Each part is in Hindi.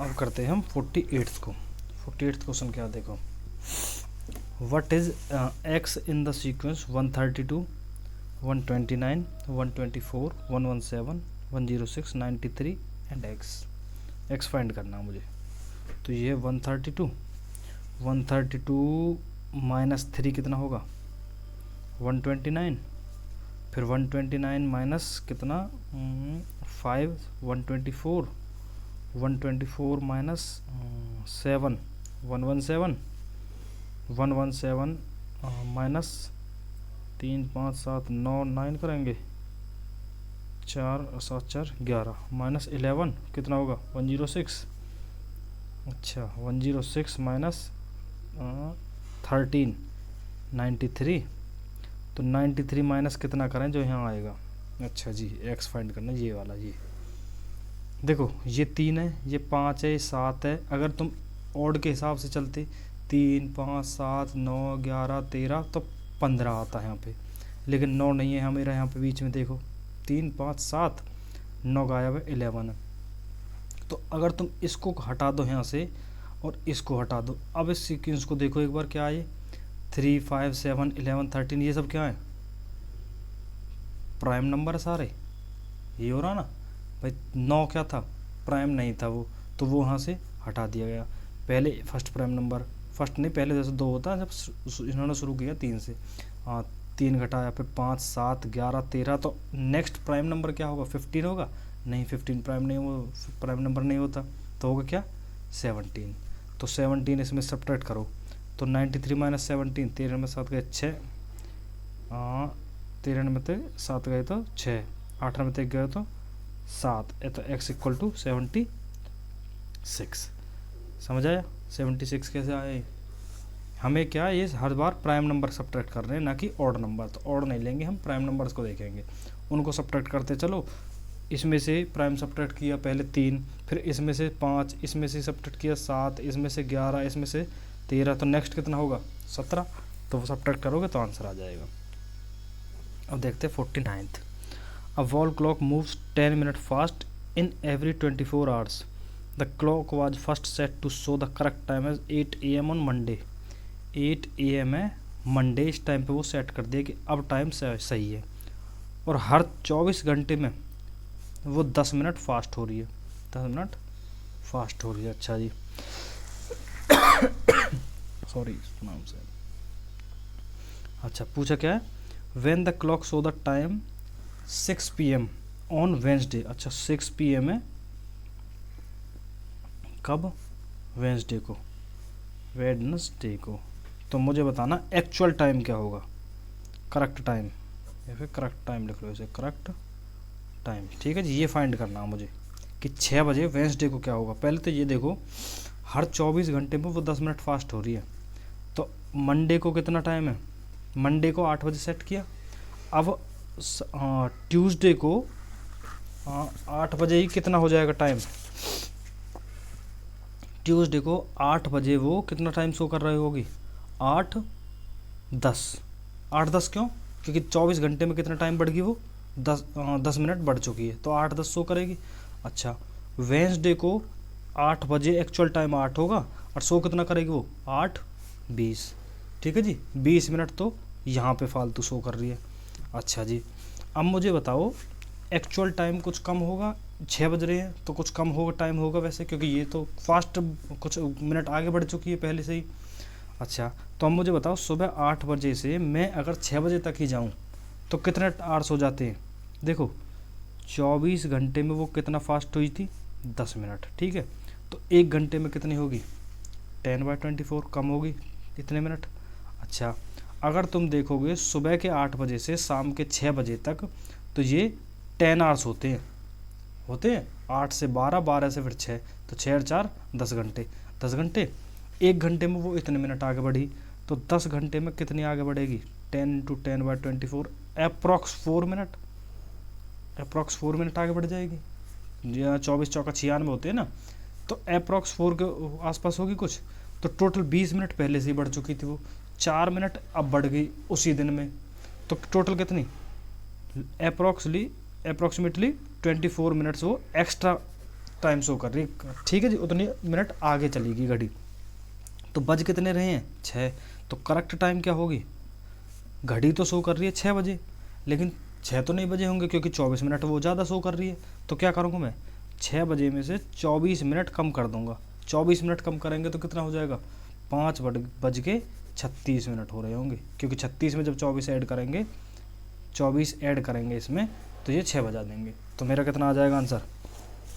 अब करते हैं हम 48th को। 48th क्वेश्चन क्या देखो, what is x in the sequence 132 129 124 117 106 93 and x find करना है मुझे। तो ये 132 माइनस 3 कितना होगा 129, फिर 129 माइनस कितना 5 124 माइनस 7 117 माइनस 3 5 7 9 9 करेंगे 4 7 4 11 माइनस 11 कितना होगा 106। अच्छा 106 माइनस 13 93, तो 93 माइनस कितना करें जो यहाँ आएगा। अच्छा जी एक्स फाइंड करना ये वाला। ये देखो ये 3 है, ये 5 है, ये 7 है। अगर तुम ऑड के हिसाब से चलते 3 5 7 9 11 13 तो 15 आता है यहाँ पे, लेकिन 9 नहीं है यहाँ मेरा। यहाँ पे बीच में देखो 3 5 7 9 गायब है 11 है। तो अगर तुम इसको हटा दो यहाँ से और इसको हटा दो, अब इस सीक्वेंस को देखो एक बार क्या है। 3 5 7 11 13 ये सब क्या है प्राइम नंबर सारे। ये हो रहा ना भाई, 9 क्या था प्राइम नहीं था वो, तो वो वहाँ से हटा दिया गया। पहले फर्स्ट प्राइम नंबर, फर्स्ट नहीं पहले जैसे 2 होता है, जब इन्होंने शुरू किया 3 से, हाँ 3 घटाया, फिर 5 7 11 13, तो नेक्स्ट प्राइम नंबर क्या होगा 15 होगा। नहीं 15 प्राइम नहीं, वो प्राइम नंबर नहीं होता, तो होगा क्या 17। तो 17 इसमें सब्ट्रैक्ट करो तो 93 माइनस 17, 13 में 7 गए 6, 13 में 7 गए तो 6, 8 में 1 गए तो 7, तो x इक्वल टू 76। समझ आया 76 कैसे आए। हमें क्या ये हर बार प्राइम नंबर सब्ट्रैक्ट कर रहे हैं, ना कि ऑड नंबर। तो ऑड नहीं लेंगे हम, प्राइम नंबर्स को देखेंगे, उनको सब्ट्रैक्ट करते चलो। इसमें से प्राइम सब्ट्रैक्ट किया पहले 3, फिर इसमें से 5, इसमें से सब्ट्रैक्ट किया 7, इसमें से 11, इसमें से 13, तो नेक्स्ट कितना होगा 17। तो वो सब्ट्रैक्ट करोगे तो आंसर आ जाएगा। अब देखते हैं 49th। A wall clock moves 10 minutes fast in every 24 hours. The clock was first set to show the correct time as 8 AM on Monday. 8 AM है मंडे, इस टाइम पे वो सेट कर दिया कि अब टाइम सही है, और हर 24 घंटे में वो 10 मिनट फास्ट हो रही है, 10 मिनट फास्ट हो रही है। अच्छा जी सॉरी नाम से। अच्छा पूछा क्या है, when the clock show the time 6 PM on Wednesday. अच्छा 6 PM है कब, वेंसडे को, वेडनेसडे को। तो मुझे बताना एक्चुअल टाइम क्या होगा, करेक्ट टाइम, या फिर करेक्ट टाइम लिख लो इसे, करेक्ट टाइम। ठीक है जी, ये फाइंड करना है मुझे कि 6 बजे वेंसडे को क्या होगा। पहले तो ये देखो हर 24 घंटे में वो 10 मिनट फास्ट हो रही है, तो मंडे को कितना टाइम है, मंडे को 8 बजे सेट किया। अब ट्यूसडे को 8 बजे ही कितना हो जाएगा टाइम, ट्यूसडे को 8 बजे वो कितना टाइम शो कर रही होगी 8:10। 8:10 क्यों, क्योंकि 24 घंटे में कितना टाइम बढ़ गई वो 10 मिनट बढ़ चुकी है, तो 8:10 शो करेगी। अच्छा वेंसडे को 8 बजे एक्चुअल टाइम 8 होगा, और शो कितना करेगी वो 8:20। ठीक है जी, 20 मिनट तो यहाँ पे फालतू शो कर रही है। अच्छा जी अब मुझे बताओ एक्चुअल टाइम कुछ कम होगा, 6 बज रहे हैं तो कुछ कम होगा टाइम होगा वैसे, क्योंकि ये तो फास्ट कुछ मिनट आगे बढ़ चुकी है पहले से ही। अच्छा तो अब मुझे बताओ सुबह 8 बजे से मैं अगर 6 बजे तक ही जाऊँ तो कितने आवर्स हो जाते हैं। देखो 24 घंटे में वो कितना फास्ट हुई थी 10 मिनट। ठीक है, तो 1 घंटे में कितनी होगी 10/24 कम होगी इतने मिनट। अच्छा अगर तुम देखोगे सुबह के 8 बजे से शाम के 6 बजे तक, तो ये 10 आवर्स होते हैं 8 से 12, 12 से फिर 6, तो 6 और 4 10 घंटे, 10 घंटे। 1 घंटे में वो इतने मिनट आगे बढ़ी, तो 10 घंटे में कितनी आगे बढ़ेगी 10 × 10/24 अप्रॉक्स 4 मिनट, अप्रॉक्स 4 मिनट आगे बढ़ जाएगी। 24 चौका 96 होते हैं ना, तो अप्रॉक्स 4 के आसपास होगी कुछ। तो टोटल 20 मिनट पहले से ही बढ़ चुकी थी वो, 4 मिनट अब बढ़ गई उसी दिन में, तो टोटल कितनी अप्रॉक्सीमेटली 24 मिनट्स वो एक्स्ट्रा टाइम शो कर रही है, ठीक है जी, उतनी मिनट आगे चलेगी घड़ी। तो बज कितने रहे हैं, 6, तो करेक्ट टाइम क्या होगी, घड़ी तो शो कर रही है 6 बजे, लेकिन 6 तो नहीं बजे होंगे क्योंकि 24 मिनट वो ज़्यादा शो कर रही है। तो क्या करूँगा मैं, 6 बजे में से 24 मिनट कम कर दूंगा। 24 मिनट कम करेंगे तो कितना हो जाएगा, 5:36 हो रहे होंगे, क्योंकि 36 में जब 24 ऐड करेंगे, 24 ऐड करेंगे इसमें, तो ये 6 बजा देंगे। तो मेरा कितना आ जाएगा आंसर,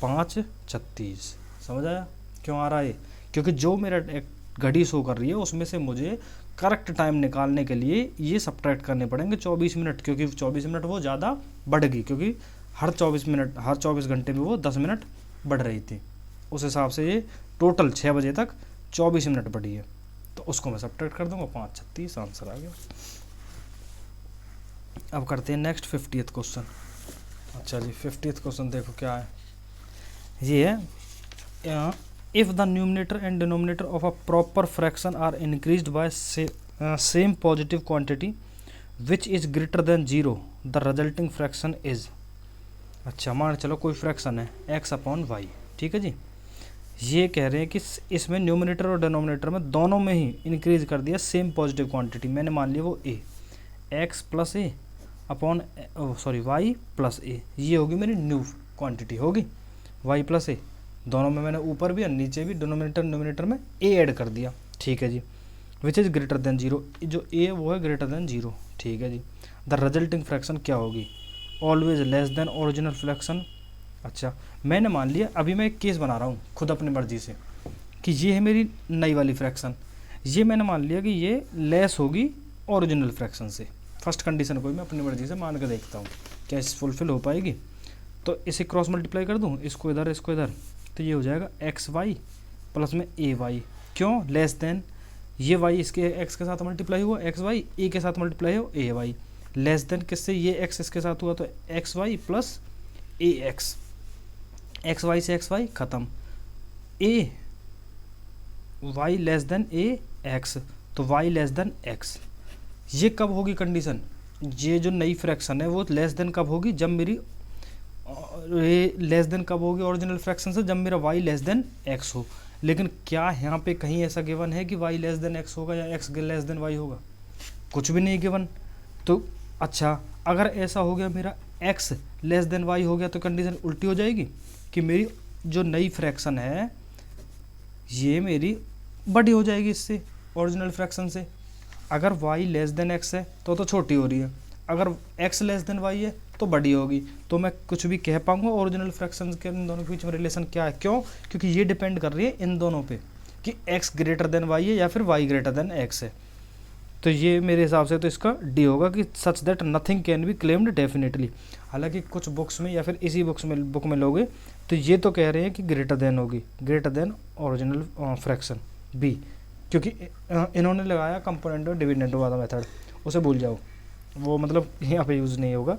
5:36। समझ आया क्यों आ रहा है, क्योंकि जो मेरा घड़ी शो कर रही है उसमें से मुझे करेक्ट टाइम निकालने के लिए ये सब्ट्रैक्ट करने पड़ेंगे 24 मिनट, क्योंकि 24 मिनट वो ज़्यादा बढ़ गई, क्योंकि हर 24 घंटे में वो 10 मिनट बढ़ रही थी। उस हिसाब से ये टोटल 6 बजे तक 24 मिनट बढ़ी है, तो उसको मैं सब्ट्रैक्ट कर दूंगा, 5:36 आंसर आ गया। अब करते हैं नेक्स्ट 50th क्वेश्चन। अच्छा जी, 50th क्वेश्चन देखो क्या है, ये है if the numerator and denominator of a proper fraction are increased by same positive quantity which is greater than 0 the resulting fraction is. अच्छा, मान चलो कोई फ्रैक्शन है x/y, ठीक है जी, ये कह रहे हैं कि इसमें न्यूमरेटर और डिनोमिनेटर में दोनों में ही इंक्रीज कर दिया सेम पॉजिटिव क्वांटिटी, मैंने मान लिया वो a, x + a upon y + a, ये होगी मेरी न्यू क्वांटिटी होगी, y + a, दोनों में मैंने ऊपर भी और नीचे भी डिनोमिनेटर में a ऐड कर दिया, ठीक है जी, विच इज़ ग्रेटर देन 0, जो a है वो है ग्रेटर देन 0, ठीक है जी। द रिजल्टिंग फ्रैक्शन क्या होगी, always less than original fraction. अच्छा, मैंने मान लिया, अभी मैं एक केस बना रहा हूँ खुद अपनी मर्जी से कि ये है मेरी नई वाली फ्रैक्शन, ये मैंने मान लिया कि ये लेस होगी ओरिजिनल फ्रैक्शन से। फर्स्ट कंडीशन को मैं अपनी मर्जी से मान के देखता हूँ क्या इस फुलफिल हो पाएगी। तो इसे क्रॉस मल्टीप्लाई कर दूँ, इसको इधर इसको इधर, तो ये हो जाएगा XY प्लस में AY, क्यों लेस देन, ये y इसके x के साथ मल्टीप्लाई हुआ XY, a के साथ मल्टीप्लाई हो AY, लेस देन किससे, ये x इसके साथ हुआ तो XY प्लस AX, XY से XY ख़त्म, AY लेस देन AX, तो y लेस देन x। ये कब होगी कंडीशन, ये जो नई फ्रैक्शन है वो लेस देन कब होगी, जब मेरी लेस देन कब होगी ओरिजिनल फ्रैक्शन से, जब मेरा y लेस देन x हो। लेकिन क्या यहाँ पे कहीं ऐसा गिवन है कि y लेस देन x होगा या x लेस देन y होगा, कुछ भी नहीं गिवन। तो अच्छा, अगर ऐसा हो गया मेरा x लेस देन y हो गया तो कंडीशन उल्टी हो जाएगी कि मेरी जो नई फ्रैक्शन है ये मेरी बड़ी हो जाएगी इससे ओरिजिनल फ्रैक्शन से। अगर y लेस देन x है तो छोटी हो रही है, अगर x लेस देन y है तो बड़ी होगी। तो मैं कुछ भी कह पाऊंगा ओरिजिनल फ्रैक्शन के इन दोनों के बीच में रिलेशन क्या है, क्यों, क्योंकि ये डिपेंड कर रही है इन दोनों पे कि x ग्रेटर देन y है या फिर y ग्रेटर देन x है। तो ये मेरे हिसाब से तो इसका डी होगा कि such that nothing can be claimed definitely. हालांकि कुछ बुक्स में या फिर इसी बुक में लोगे तो ये तो कह रहे हैं कि ग्रेटर देन होगी, greater than original fraction B, क्योंकि इन्होंने लगाया कंपोनेंट और डिविडेंड वाला मेथड, उसे भूल जाओ, वो मतलब यहाँ पे यूज़ नहीं होगा,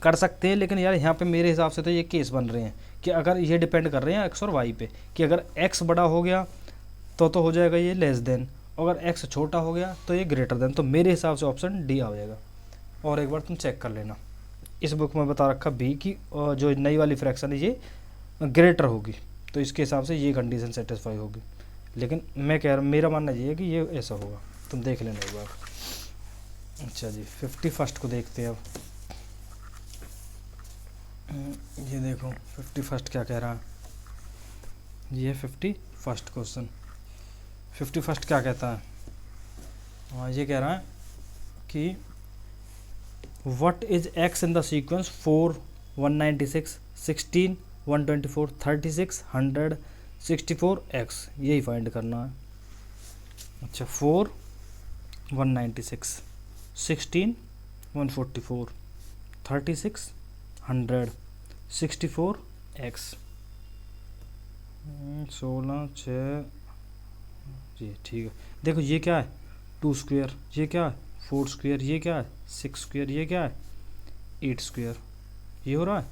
कर सकते हैं लेकिन यार यहाँ पे मेरे हिसाब से तो ये केस बन रहे हैं कि अगर ये डिपेंड कर रहे हैं एक्स और वाई पे कि अगर एक्स बड़ा हो गया तो हो जाएगा ये लेस देन, अगर एक्स छोटा हो गया तो ये ग्रेटर देन। तो मेरे हिसाब से ऑप्शन डी आ जाएगा। और एक बार तुम चेक कर लेना, इस बुक में बता रखा बी की जो नई वाली फ्रैक्शन है ये ग्रेटर होगी, तो इसके हिसाब से ये कंडीशन सेटिस्फाई होगी। लेकिन मैं कह रहा हूँ, मेरा मानना ये है कि ये ऐसा होगा, तुम देख लेना एक बार। अच्छा जी, 51 को देखते हैं अब। ये देखो 51 क्या कह रहा है, ये 51 क्वेश्चन। 51 क्या कहता है, हाँ ये कह रहा है कि what is x in the sequence 4, 196, 16, 124, 36, 100, 64 x, यही फाइंड करना है। अच्छा 4, 196, 16, 144, 36, 100, 64 एक्स, 16, 6 जी ठीक है। देखो ये क्या है 2 स्क्वायर, ये क्या है 4 स्क्वायर, ये क्या है 6 स्क्वायर, ये क्या है 8 स्क्वायर, ये हो रहा है।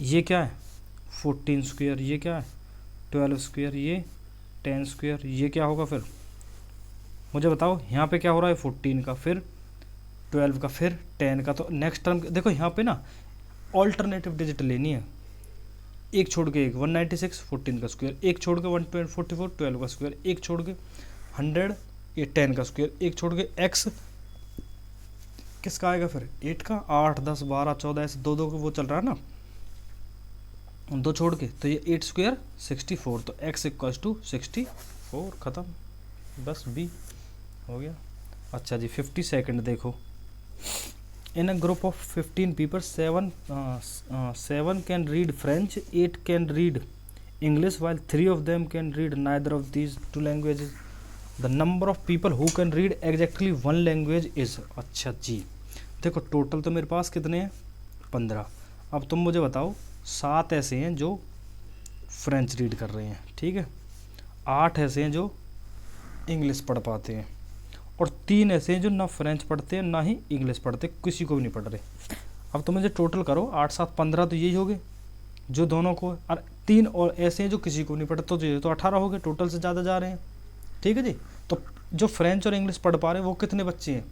ये क्या है 14 स्क्वायर, ये क्या है 12 स्क्वायर, ये 10 स्क्वायर, ये क्या होगा फिर मुझे बताओ। यहाँ पे क्या हो रहा है 14 का, फिर 12 का, फिर 10 का। तो नेक्स्ट टर्म देखो यहाँ पे ना ऑल्टरनेटिव डिजिट लेनी है, एक छोड़ के एक 196 14 का स्क्वायर, एक छोड़ के 144 12 का स्क्वायर, एक छोड़ के 100 ये 10 का स्क्वायर, एक छोड़ के x किसका आएगा फिर 8 का, 8 10 12 14 ऐसे दो दो वो चल रहा है ना, दो छोड़ के, तो ये 8 स्क्वायर 64, तो x इक्वल्स टू 64, ख़त्म, बस b हो गया। अच्छा जी 52 देखो, in a group of 15 people 7 can read French, 8 can read English while 3 of them can read neither of these 2 languages, the number of people who can read exactly 1 language is. अच्छा जी देखो टोटल तो मेरे पास कितने हैं 15, अब तुम मुझे बताओ 7 ऐसे हैं जो फ्रेंच रीड कर रहे हैं, ठीक है, 8 ऐसे हैं जो इंग्लिश पढ़ पाते हैं, और 3 ऐसे हैं जो ना फ्रेंच पढ़ते हैं ना ही इंग्लिश पढ़ते, किसी को भी नहीं पढ़ रहे। अब तुम मुझे टोटल करो 8 7 15 तो यही हो गए जो दोनों को, और 3 और ऐसे हैं जो किसी को नहीं पढ़ते, तो ये तो 18 हो गए, टोटल से ज़्यादा जा रहे हैं, ठीक है जी। तो जो फ्रेंच और इंग्लिश पढ़ पा रहे हैं वो कितने बच्चे हैं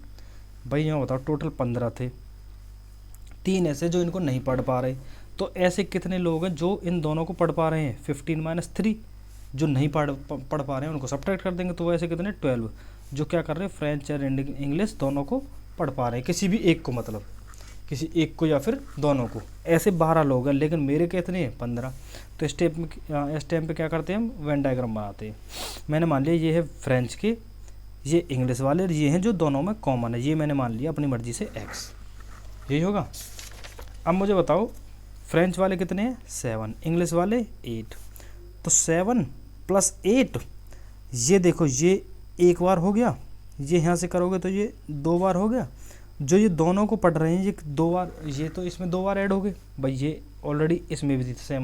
भाई, यहाँ बताओ टोटल 15 थे, 3 ऐसे जो इनको नहीं पढ़ पा रहे, तो ऐसे कितने लोग हैं जो इन दोनों को पढ़ पा रहे हैं 15 - 3, जो नहीं पढ़ पा रहे हैं उनको सब्ट्रैक्ट कर देंगे, तो वैसे कितने 12 जो क्या कर रहे हैं फ्रेंच और इंग्लिश दोनों को पढ़ पा रहे हैं, किसी भी एक को, मतलब किसी एक को या फिर दोनों को, ऐसे 12 लोग हैं, लेकिन मेरे कितने हैं 15। तो इस टाइम पे क्या करते हैं हम वेन डायग्राम बनाते हैं। मैंने मान लिया ये है फ्रेंच के, ये इंग्लिश वाले, ये हैं जो दोनों में कॉमन है, ये मैंने मान लिया अपनी मर्जी से x, यही होगा। अब मुझे बताओ फ्रेंच वाले कितने हैं 7, इंग्लिश वाले 8, तो 7 + 8, ये देखो ये एक बार हो गया, ये यहाँ से करोगे तो ये 2 बार हो गया, जो ये दोनों को पढ़ रहे हैं ये 2 बार, ये तो इसमें 2 बार ऐड हो गए भाई, ये ऑलरेडी इसमें भी थी 7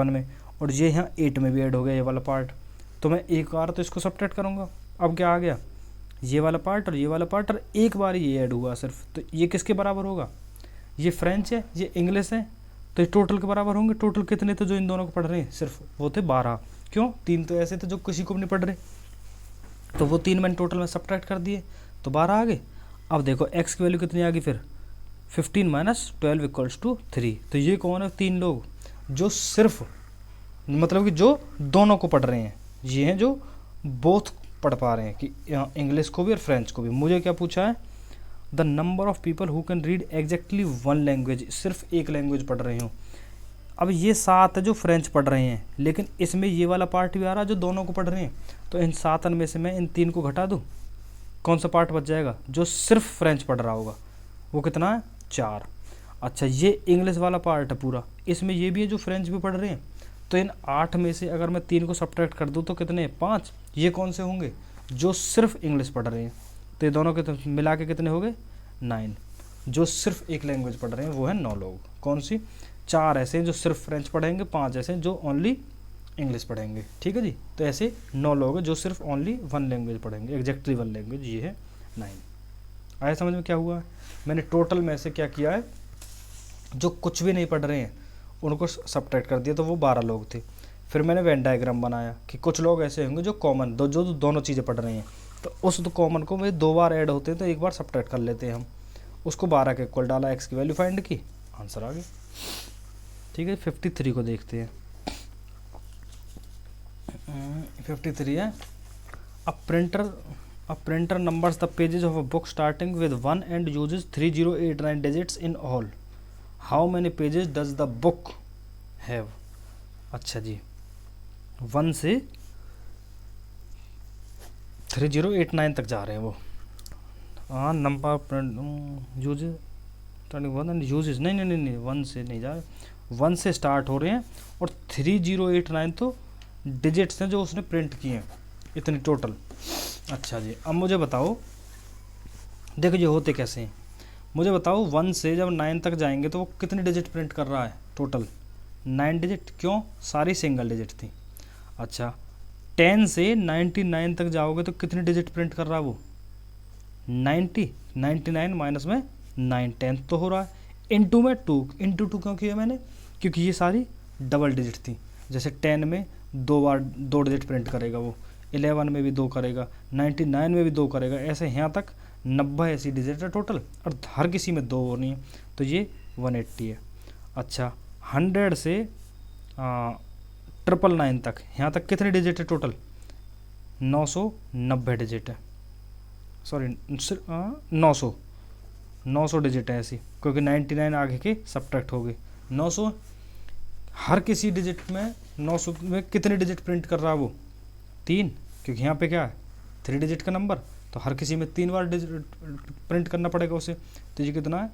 में, और ये यहाँ 8 में भी ऐड हो गया ये वाला पार्ट, तो मैं एक बार तो इसको सब्ट्रैक्ट करूँगा। अब क्या आ गया ये वाला पार्ट और ये वाला पार्ट, और एक बार ये ऐड हुआ सिर्फ, तो ये किसके बराबर होगा, ये फ्रेंच है ये इंग्लिश है, तो ये टोटल के बराबर होंगे। टोटल कितने थे जो इन दोनों को पढ़ रहे हैं, सिर्फ वो थे 12, क्यों 3 तो ऐसे थे जो किसी को भी नहीं पढ़ रहे, तो वो 3 मैंने टोटल में सब्ट्रैक्ट कर दिए, तो 12 आ गए। अब देखो x की वैल्यू कितनी आ गई फिर 15 - 12 = 3, तो ये कौन है 3 लोग जो सिर्फ मतलब कि जो दोनों को पढ़ रहे हैं, ये हैं जो बोथ पढ़ पा रहे हैं कि इंग्लिश को भी और फ्रेंच को भी। मुझे क्या पूछा है the number of people who can read exactly 1 language, सिर्फ एक लैंग्वेज पढ़ रहे हो। अब ये 7 है जो फ्रेंच पढ़ रहे हैं, लेकिन इसमें ये वाला पार्ट भी आ रहा है जो दोनों को पढ़ रहे हैं, तो इन 7 में से मैं इन 3 को घटा दूँ, कौन सा पार्ट बच जाएगा जो सिर्फ फ्रेंच पढ़ रहा होगा, वो कितना है 4। अच्छा ये इंग्लिश वाला पार्ट है पूरा, इसमें ये भी है जो फ्रेंच भी पढ़ रहे हैं, तो इन 8 में से अगर मैं 3 को सब्ट्रैक्ट कर दूँ तो कितने 5, ये कौन से होंगे जो सिर्फ इंग्लिश पढ़ रहे हैं, तो ये दोनों के मिला के कितने हो गए 9, जो सिर्फ एक लैंग्वेज पढ़ रहे हैं वो है 9 लोग। कौन सी 4 ऐसे हैं जो सिर्फ फ्रेंच पढ़ेंगे, 5 ऐसे हैं जो ओनली इंग्लिश पढ़ेंगे, ठीक है जी। तो ऐसे 9 लोग हैं जो सिर्फ ओनली 1 लैंग्वेज पढ़ेंगे, एग्जैक्टली 1 लैंग्वेज, ये है 9। आया समझ में क्या हुआ है, मैंने टोटल में से क्या किया है जो कुछ भी नहीं पढ़ रहे हैं उनको सब्ट्रैक्ट कर दिया, तो वो 12 लोग थे। फिर मैंने वेन डायग्राम बनाया कि कुछ लोग ऐसे होंगे जो कॉमन जो दोनों चीज़ें पढ़ रहे हैं, तो उस कॉमन को में 2 बार ऐड होते हैं, तो एक बार सब्ट्रैक्ट कर लेते हैं हम, उसको 12 के इक्वल डाला, x की वैल्यू फाइंड की, आंसर आ गया, ठीक है। 53 को देखते हैं, 53 है A printer numbers the pages of a book starting with 1 and uses 3089 digits in all. How many pages does the book have? अच्छा जी 1 से 3089 तक जा रहे हैं वो, हाँ नंबर यूजेज 1 एंड यूजेज नहीं 1 से नहीं जा रहे, 1 से स्टार्ट हो रहे हैं, और 3089 तो डिजिट्स हैं जो उसने प्रिंट किए हैं, इतनी टोटल। अच्छा जी अब मुझे बताओ, देखो ये होते कैसे हैं, मुझे बताओ 1 से जब 9 तक जाएंगे तो वो कितनी डिजिट प्रिंट कर रहा है, टोटल 9 डिजिट, क्यों सारी सिंगल डिजिट थी। अच्छा 10 से 99 तक जाओगे तो कितनी डिजिट प्रिंट कर रहा है वो 99 माइनस में 9, 10 तो हो रहा है, इंटू में 2, इंटू 2 क्यों किया मैंने, क्योंकि ये सारी डबल डिजिट थी। जैसे 10 में 2 बार 2 डिजिट प्रिंट करेगा वो, 11 में भी 2 करेगा, 99 में भी 2 करेगा, ऐसे यहाँ तक 90 ऐसी डिजिट है टोटल, और हर किसी में 2 होनी है, तो ये 180 है। अच्छा 100 से 999 तक, यहाँ तक कितने डिजिट है टोटल? 990 डिजिट है, सॉरी 900 डिजिट है ऐसी, क्योंकि 99 आगे के सब्ट्रैक्ट हो गए। 900, हर किसी डिजिट में 900 में कितने डिजिट प्रिंट कर रहा है वो? 3, क्योंकि यहाँ पे क्या है 3 डिजिट का नंबर, तो हर किसी में 3 बार डिजिट प्रिंट करना पड़ेगा उसे। तो ये कितना है?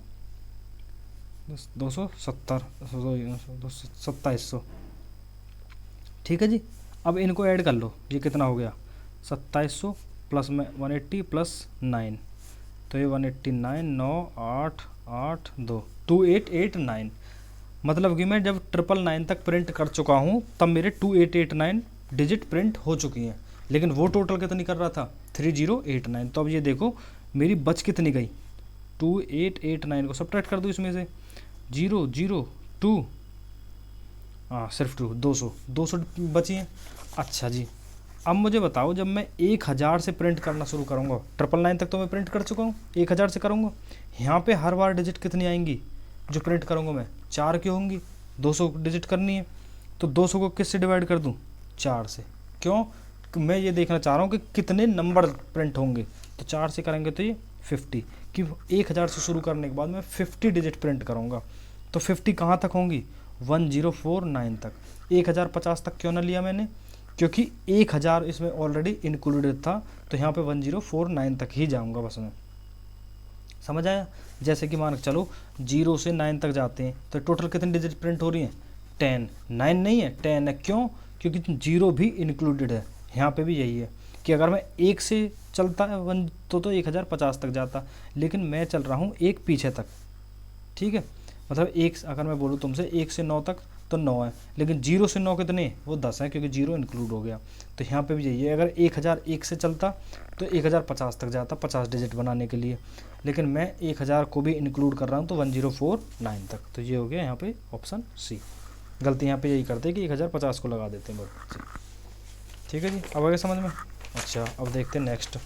2700। ठीक है जी। अब इनको ऐड कर लो, ये कितना हो गया? 2700 प्लस में 180 प्लस 9, तो ये 189, 9 8 8 2 2889। मतलब कि मैं जब 999 तक प्रिंट कर चुका हूँ तब मेरे 2889 डिजिट प्रिंट हो चुकी हैं, लेकिन वो टोटल कितनी कर रहा था? 3089। तो अब ये देखो मेरी बच कितनी गई? 2889 को सब्ट्रैक्ट कर दो इसमें से, 0 0 2, हाँ सिर्फ 200 बची हैं। अच्छा जी, अब मुझे बताओ जब मैं 1000 से प्रिंट करना शुरू करूँगा, 999 तक तो मैं प्रिंट कर चुका हूँ, 1000 से करूँगा, यहाँ पे हर बार डिजिट कितनी आएंगी जो प्रिंट करूँगा मैं? 4 की होंगी, 200 डिजिट करनी है, तो 200 को किससे डिवाइड कर दूँ? 4 से। क्यों? मैं ये देखना चाह रहा हूँ कि कितने नंबर प्रिंट होंगे, तो 4 से करेंगे तो ये 50, कि 1000 से शुरू करने के बाद मैं 50 डिजिट प्रिंट करूँगा। तो 50 कहाँ तक होंगी? 1049 तक। 1050 तक क्यों ना लिया मैंने? क्योंकि 1000 इसमें ऑलरेडी इंक्लूडेड था, तो यहाँ पे 1049 तक ही जाऊँगा बस मैं। समझ आया? जैसे कि मान चलो 0 से 9 तक जाते हैं, तो टोटल कितनी डिजिट प्रिंट हो रही हैं? 10, 9 नहीं है 10 है। क्यों? क्योंकि 0 भी इंक्लूडेड है। यहाँ पे भी यही है कि अगर मैं 1 से चलता है 1 तो 1050 तक जाता, लेकिन मैं चल रहा हूँ 1 पीछे तक। ठीक है, मतलब 1 अगर मैं बोलूँ तुमसे 1 से 9 तक तो 9 है, लेकिन 0 से 9 कितने? वो 10 है, क्योंकि 0 इंक्लूड हो गया। तो यहाँ पे भी यही है, अगर 1001 से चलता तो 1050 तक जाता 50 डिजिट बनाने के लिए, लेकिन मैं 1000 को भी इंक्लूड कर रहा हूँ तो 1049 तक। तो ये हो गया यहाँ पे ऑप्शन सी। गलती यहाँ पे यही करते हैं कि 1050 को लगा देते हैं बस। ठीक है जी, अब आगे समझ में। अच्छा, अब देखते हैं नेक्स्ट।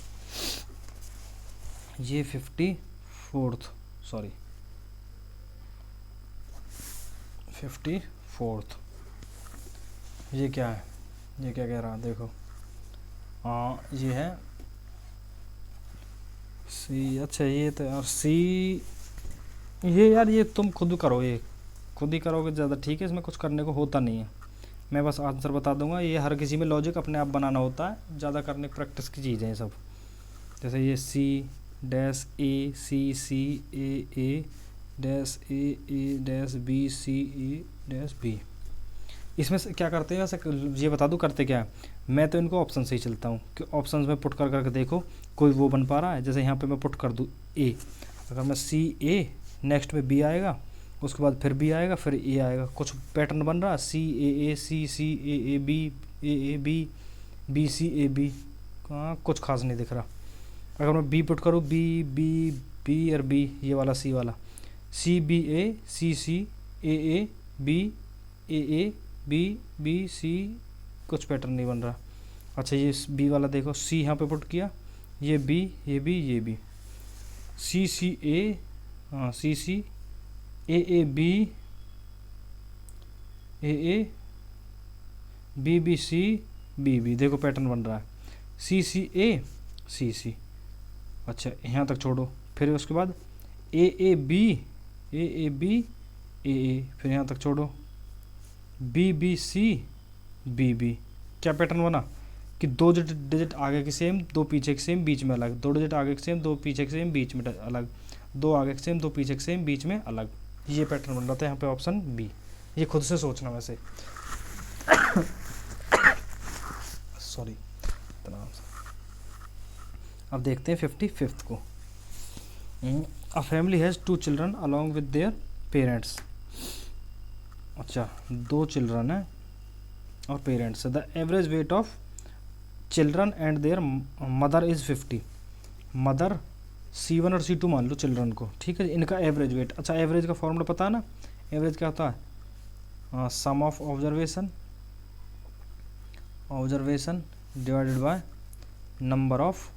ये 54th, सॉरी 54th, ये क्या है? ये क्या कह रहा है देखो, ये है सी। अच्छा ये तो यार सी, ये यार ये तुम खुद करो, ये खुद ही करोगे ज़्यादा ठीक है, इसमें कुछ करने को होता नहीं है, मैं बस आंसर बता दूंगा। ये हर किसी में लॉजिक अपने आप बनाना होता है, ज़्यादा करने प्रैक्टिस की चीज़ें हैं सब। जैसे ये सी डैश ए सी सी ए डैश ए डैश बी सी ए डैश बी, इसमें से क्या करते हैं वैसे ये बता दूं करते क्या है? मैं तो इनको ऑप्शन से ही चलता हूँ कि ऑप्शन में पुट कर करके देखो कोई वो बन पा रहा है। जैसे यहाँ पे मैं पुट कर दूँ ए, अगर मैं सी ए, नेक्स्ट में बी आएगा, उसके बाद फिर बी आएगा, फिर ए आएगा, कुछ पैटर्न बन रहा है c a c a b b c a b, कहाँ कुछ खास नहीं दिख रहा। अगर मैं बी पुट करूँ बी बी बी और बी, ये वाला सी वाला c b a c a b b c, कुछ पैटर्न नहीं बन रहा। अच्छा ये बी वाला देखो, सी यहाँ पे पुट किया, ये बी ये बी सी ए, हाँ c a b b c b, देखो पैटर्न बन रहा है सी ए सी। अच्छा यहाँ तक छोड़ो, फिर उसके बाद ए बी फिर यहाँ तक छोड़ो बी सी बी, क्या पैटर्न बना कि 2 डिजिट आगे के सेम, 2 पीछे के सेम, बीच में अलग, 2 डिजिट आगे के सेम, 2 पीछे के सेम, बीच में अलग, 2 आगे के सेम, 2 पीछे के सेम, बीच में अलग। ये पैटर्न बन रहा था यहाँ पे ऑप्शन बी। ये खुद से सोचना वैसे सॉरी। अब देखते हैं 55th को। A family has 2 children along with their parents. अच्छा 2 चिल्ड्रन है और parents. The average weight of children and there mother is 50। Mother C1 और C2 मान लो चिल्ड्रन को, ठीक है। इनका एवरेज वेट, अच्छा एवरेज का फॉर्मूला पता है ना? एवरेज क्या होता है? Sum of observation divided by number of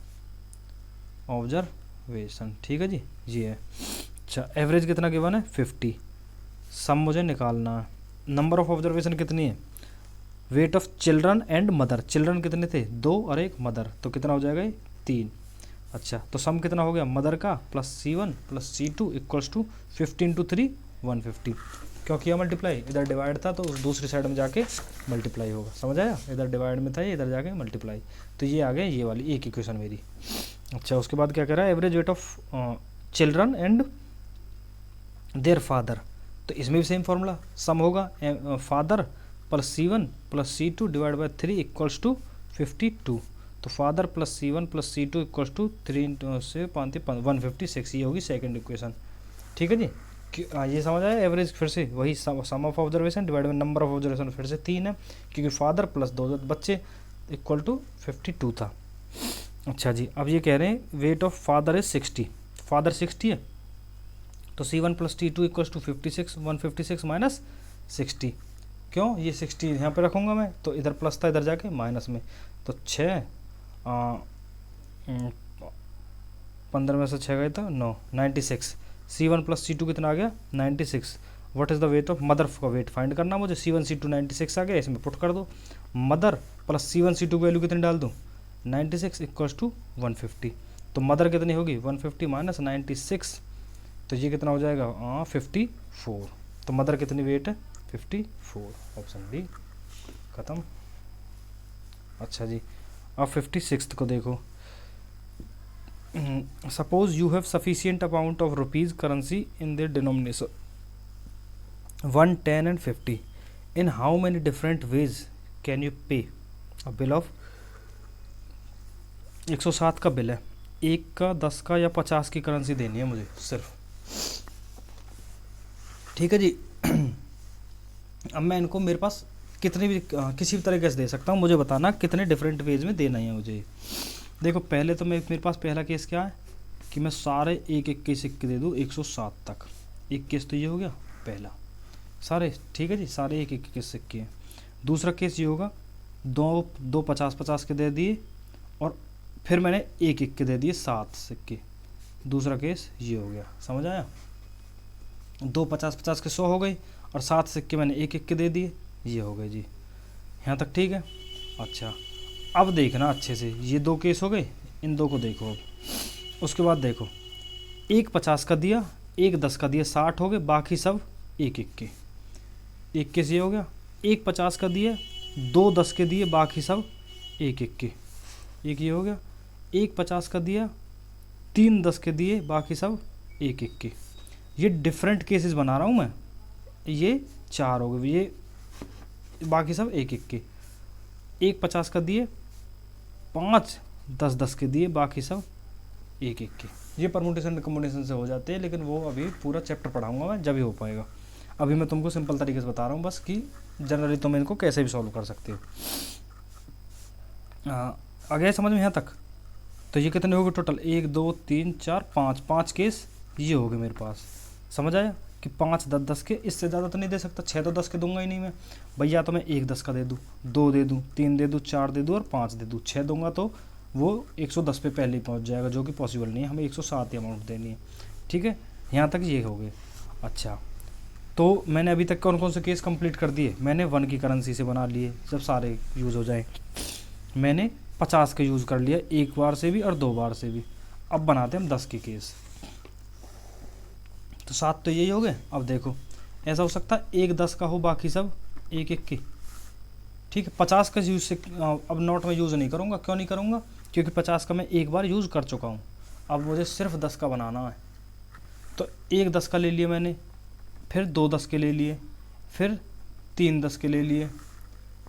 observation, ठीक है जी, ये है। अच्छा एवरेज कितना गिवन है? 50। सम मुझे निकालना है, नंबर ऑफ ऑब्जर्वेशन कितनी है, wait of children and mother, children कितने थे 2 और एक मदर, तो कितना हो जाएगा ये 3। अच्छा तो सम कितना हो गया मदर का plus C1 plus C2 equals to 15 × 3 150। क्यों किया मल्टीप्लाई, इधर डिवाइड था तो उस दूसरी साइड में जाके मल्टीप्लाई होगा, समझ आया, इधर डिवाइड में था ये इधर जाके मल्टीप्लाई, तो ये आ गया ये वाली एक इक्वेशन मेरी। अच्छा उसके बाद क्या कह रहा है, average weight of children and their father, तो इसमें भी सेम फॉर्मूला, सम होगा father plus C1 plus C2 divide by 3 equals to 52, तो father plus C1 plus C2 equals to 3 से 156, ये होगी सेकंड इक्वेशन। ठीक है जी, ये समझ आया। एवरेज फिर से वही sum of observation divide by number of observation फिर से 3 है, क्योंकि फादर प्लस 2 बच्चे इक्वल टू 52 था। अच्छा जी, अब ये कह रहे हैं weight of father is 60, father 60 है, तो C1 plus T2 equals to 56, 156 minus 60, क्यों ये 60 यहाँ पे रखूँगा मैं, तो इधर प्लस था इधर जाके माइनस में, तो 6 15 में से 6 गए तो 9 96, C1 प्लस C2 कितना आ गया 96। What is the weight of mother का वेट फाइंड करना मुझे, C1 C2 96 आ गया, इसमें पुट कर दो, मदर प्लस C1 C2 की वैल्यू कितनी डाल दूँ 96 इक्वल्स टू 150, तो मदर कितनी होगी 150 माइनस 96, तो ये कितना हो जाएगा 54, तो मदर कितनी वेट है 54, ऑप्शन डी खत्म। अच्छा जी, अब 56 को देखो, suppose you have sufficient amount of rupees currency in their denomination 1, 10 and 50, in how many different ways can you पे अ बिल ऑफ 107 का बिल है, 1 का 10 का या 50 की करेंसी देनी है मुझे सिर्फ। ठीक है जी, अब मैं इनको मेरे पास कितने भी किसी भी तरीके से दे सकता हूँ, मुझे बताना कितने डिफरेंट वेज में देना है मुझे। देखो पहले तो मेरे पास पहला केस क्या है कि मैं सारे एक एक के सिक्के दे दूँ 107 तक, एक केस तो ये हो गया पहला सारे, ठीक है जी, सारे एक एक के सिक्के हैं। दूसरा केस ये होगा दो 50-50 के दे दिए और फिर मैंने एक एक के दे दिए 7 सिक्के, दूसरा केस ये हो गया, समझ आया, 2 50-50 के 100 हो गई और 7 सिक्के मैंने एक एक के दे दिए, ये हो गए जी, यहाँ तक ठीक है। अच्छा अब देखना अच्छे से, ये 2 केस हो गए, इन 2 को देखो अब। उसके बाद देखो, एक 50 का दिया, एक 10 का दिया, 60 हो गए, बाकी सब एक एक के, एक केस ये हो गया। एक 50 का दिया, 2 10 के दिए, बाकी सब एक एक के, एक ये हो गया। एक 50 का दिया, 3 10 के दिए, बाकी सब एक एक के। ये डिफरेंट केसेस बना रहा हूँ मैं, ये 4 हो गए, ये बाकी सब एक एक के। एक 50 का दिए, 5 10 10 के दिए, बाकी सब एक एक के। ये परमुटेशन कम्बिनेशन से हो जाते हैं, लेकिन वो अभी पूरा चैप्टर पढ़ाऊंगा मैं जब ही हो पाएगा। अभी मैं तुमको सिंपल तरीके से बता रहा हूँ बस कि जनरली तुम इनको कैसे भी सॉल्व कर सकते हो। आ गया समझ में यहाँ तक? तो ये कितने हो गए टोटल, 1 2 3 4 5 केस ये हो गए मेरे पास, समझ आया कि 5 10 10 के, इससे ज़्यादा तो नहीं दे सकता, 6 तो 10 के दूंगा ही नहीं मैं भैया, तो मैं 1 10 का दे दूँ, 2 दे दूँ, 3 दे दूँ, 4 दे दूँ और 5 दे दूँ। 6 दूंगा तो वो 110 पे पहले ही पहुंच जाएगा, जो कि पॉसिबल नहीं है, हमें 107 ही अमाउंट देनी है। ठीक है, यहाँ तक ये हो गए। अच्छा तो मैंने अभी तक कौन कौन से केस कंप्लीट कर दिए, मैंने 1 की करेंसी से बना लिए, जब सारे यूज़ हो जाए। मैंने 50 के यूज़ कर लिया, 1 बार से भी और 2 बार से भी। अब बनाते हैं हम 10 के केस, तो 7 तो यही हो गए। अब देखो ऐसा हो सकता है 1 10 का हो, बाकी सब एक एक के। ठीक है, 50 का यूज़ से अब नोट में यूज़ नहीं करूँगा, क्यों नहीं करूँगा, क्योंकि 50 का मैं एक बार यूज़ कर चुका हूँ, अब मुझे सिर्फ 10 का बनाना है। तो 1 10 का ले लिया मैंने, फिर 2 10 के ले लिए, फिर 3 10 के ले लिए,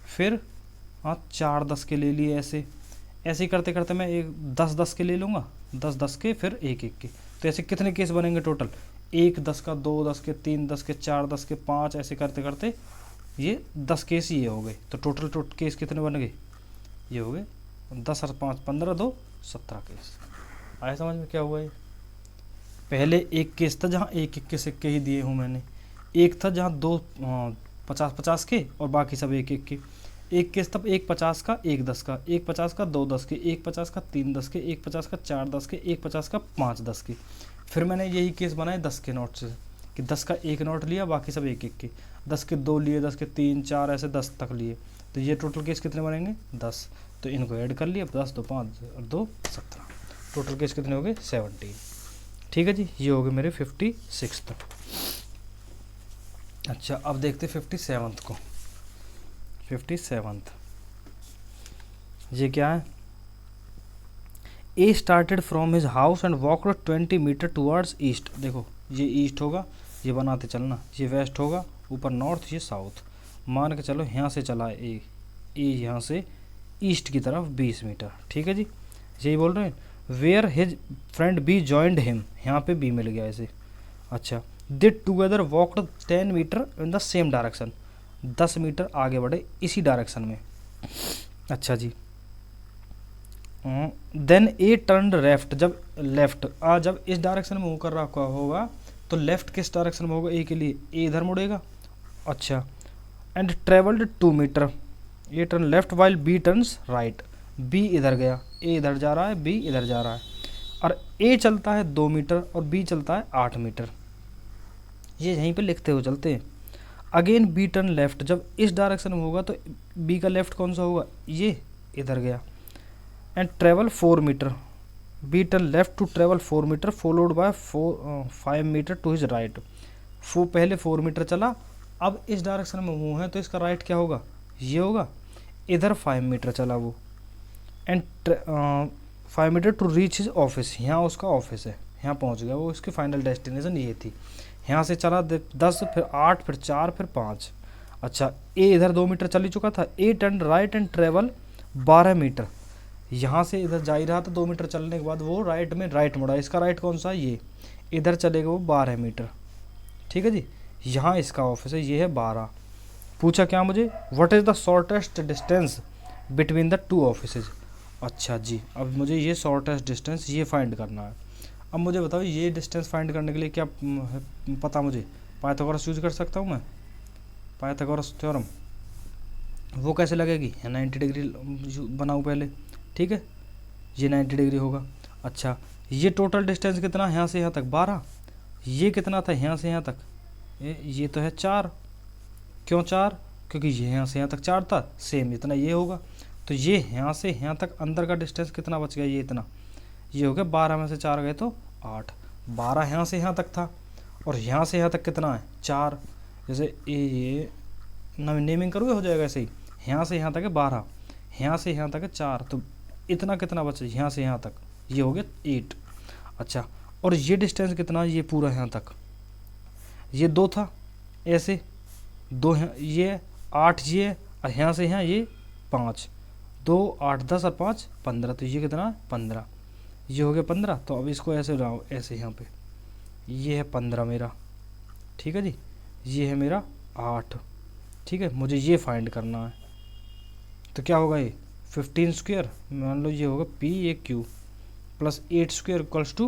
फिर 4 10 के ले लिए, ऐसे ऐसे ही करते करते मैं 10 10 के ले लूँगा, 10 10 के, फिर एक एक के। तो ऐसे कितने केस बनेंगे टोटल, 1 10 का, 2 10 के, 3 10 के, 4 10 के, 5, ऐसे करते करते ये 10 केस ये हो गए। तो टोटल केस कितने बन गए, ये हो गए 10 और 5 15, 2 17 केस। आया समझ में क्या हुआ है? पहले एक केस था जहाँ एक एक के सिक्के ही दिए हूँ मैंने, एक था जहाँ 2 50-50 के और बाकी सब एक एक के। एक केस तब 1 50 का, 1 10 का, 1 50 का, 2 10 के, 1 50 का, 3 10 के, 1 50 का, 4 10 के, 1 50 का, 5 10 के। फिर मैंने यही केस बनाए 10 के नोट से, कि 10 का एक नोट लिया, बाकी सब एक एक के, 10 के 2 लिए, 10 के 3 4 ऐसे 10 तक लिए, तो ये टोटल केस कितने बनेंगे 10। तो इनको ऐड कर लिया, 10 2 5 और 2 17, टोटल केस कितने हो गए 17। ठीक है जी, ये हो गए मेरे 56 तक। अच्छा अब देखते 57 को। 57 ये क्या है, a started from his house and walked 20 metre towards east. देखो ये ईस्ट होगा, ये बनाते चलना, ये वेस्ट होगा, ऊपर नॉर्थ, ये साउथ। मान के चलो यहाँ से चला ए यहाँ से ईस्ट की तरफ 20 मीटर। ठीक है जी, यही बोल रहे हैं। Where his friend B joined him, यहाँ पे बी मिल गया इसे। अच्छा, they together walked 10 metre in the same direction, 10 metre आगे बढ़े इसी डायरेक्शन में। अच्छा जी, देन ए टर्न लेफ्ट, जब लेफ्ट जब इस डायरेक्शन में मूव कर रहा होगा तो लेफ्ट किस डायरेक्शन में होगा ए के लिए, ए इधर मुड़ेगा। अच्छा, and travelled 2 metre, A turn left while B turns right, B इधर गया, ए इधर जा रहा है, बी इधर जा रहा है, और ए चलता है 2 मीटर और बी चलता है 8 मीटर। ये यहीं पे लिखते हुए चलते हैं। अगेन बी टर्न लेफ्ट, जब इस डायरेक्शन में होगा तो बी का लेफ्ट कौन सा होगा, ये इधर गया। And travel 4 metre, B turn left to travel 4 metre followed by 5 metre to his right. पहले 4 मीटर चला, अब इस डायरेक्शन में मूव है तो इसका राइट क्या होगा, ये होगा। इधर 5 मीटर चला वो, and 5 metre to reach his office, यहाँ उसका ऑफिस है, यहाँ पहुँच गया वो, इसकी फाइनल डेस्टिनेशन ये थी। यहाँ से चला 10, फिर 8, फिर 4, फिर 5। अच्छा, ए इधर 2 मीटर चल ही चुका था। A turn right and travel 12 metre, यहाँ से इधर जा ही रहा था, 2 मीटर चलने के बाद वो राइट में राइट मुड़ा, इसका राइट कौन सा, ये इधर चलेगा वो 12 मीटर। ठीक है जी, यहाँ इसका ऑफिस है, ये है 12। पूछा क्या मुझे, what is the shortest distance between the 2 offices. अच्छा जी, अब मुझे ये शॉर्टेस्ट डिस्टेंस ये फाइंड करना है। अब मुझे बताओ ये डिस्टेंस फाइंड करने के लिए क्या पता, मुझे पाइथागोरस यूज कर सकता हूँ मैं, पाइथागोरस थ्योरम। वो कैसे लगेगी, 90 डिग्री बनाऊँ पहले। ठीक है, ये 90 डिग्री होगा। अच्छा, ये टोटल डिस्टेंस कितना, यहाँ से यहाँ तक 12, ये कितना था यहाँ से यहाँ तक, ये तो है 4। क्यों 4, क्योंकि ये यहाँ से यहाँ तक 4 था, सेम इतना ये होगा। तो ये यहाँ से यहाँ तक अंदर का डिस्टेंस कितना बच गया, ये इतना, ये हो गया 12 में से 4 गए तो 8। 12 यहाँ से यहाँ तक था, और यहाँ से यहाँ तक कितना है 4। जैसे ये नेमिंग करोगे हो जाएगा ऐसे ही, यहाँ से यहाँ तक है 12, यहाँ से यहाँ तक है 4, तो इतना कितना बचा यहाँ से यहाँ तक, ये हो गया 8। अच्छा, और ये डिस्टेंस कितना, ये पूरा यहाँ तक, ये 2 था, ऐसे 2 ये 8, ये और यहाँ से यहाँ ये 5, 2 8 10 और 5 15, तो ये कितना 15, ये हो गया 15। तो अब इसको ऐसे लाओ, ऐसे यहाँ पे, ये है 15 मेरा। ठीक है जी, ये है मेरा 8। ठीक है, मुझे ये फाइंड करना है। तो क्या होगा, ये 15 स्क्वायर, मान लो ये होगा P A Q plus 8 square equals to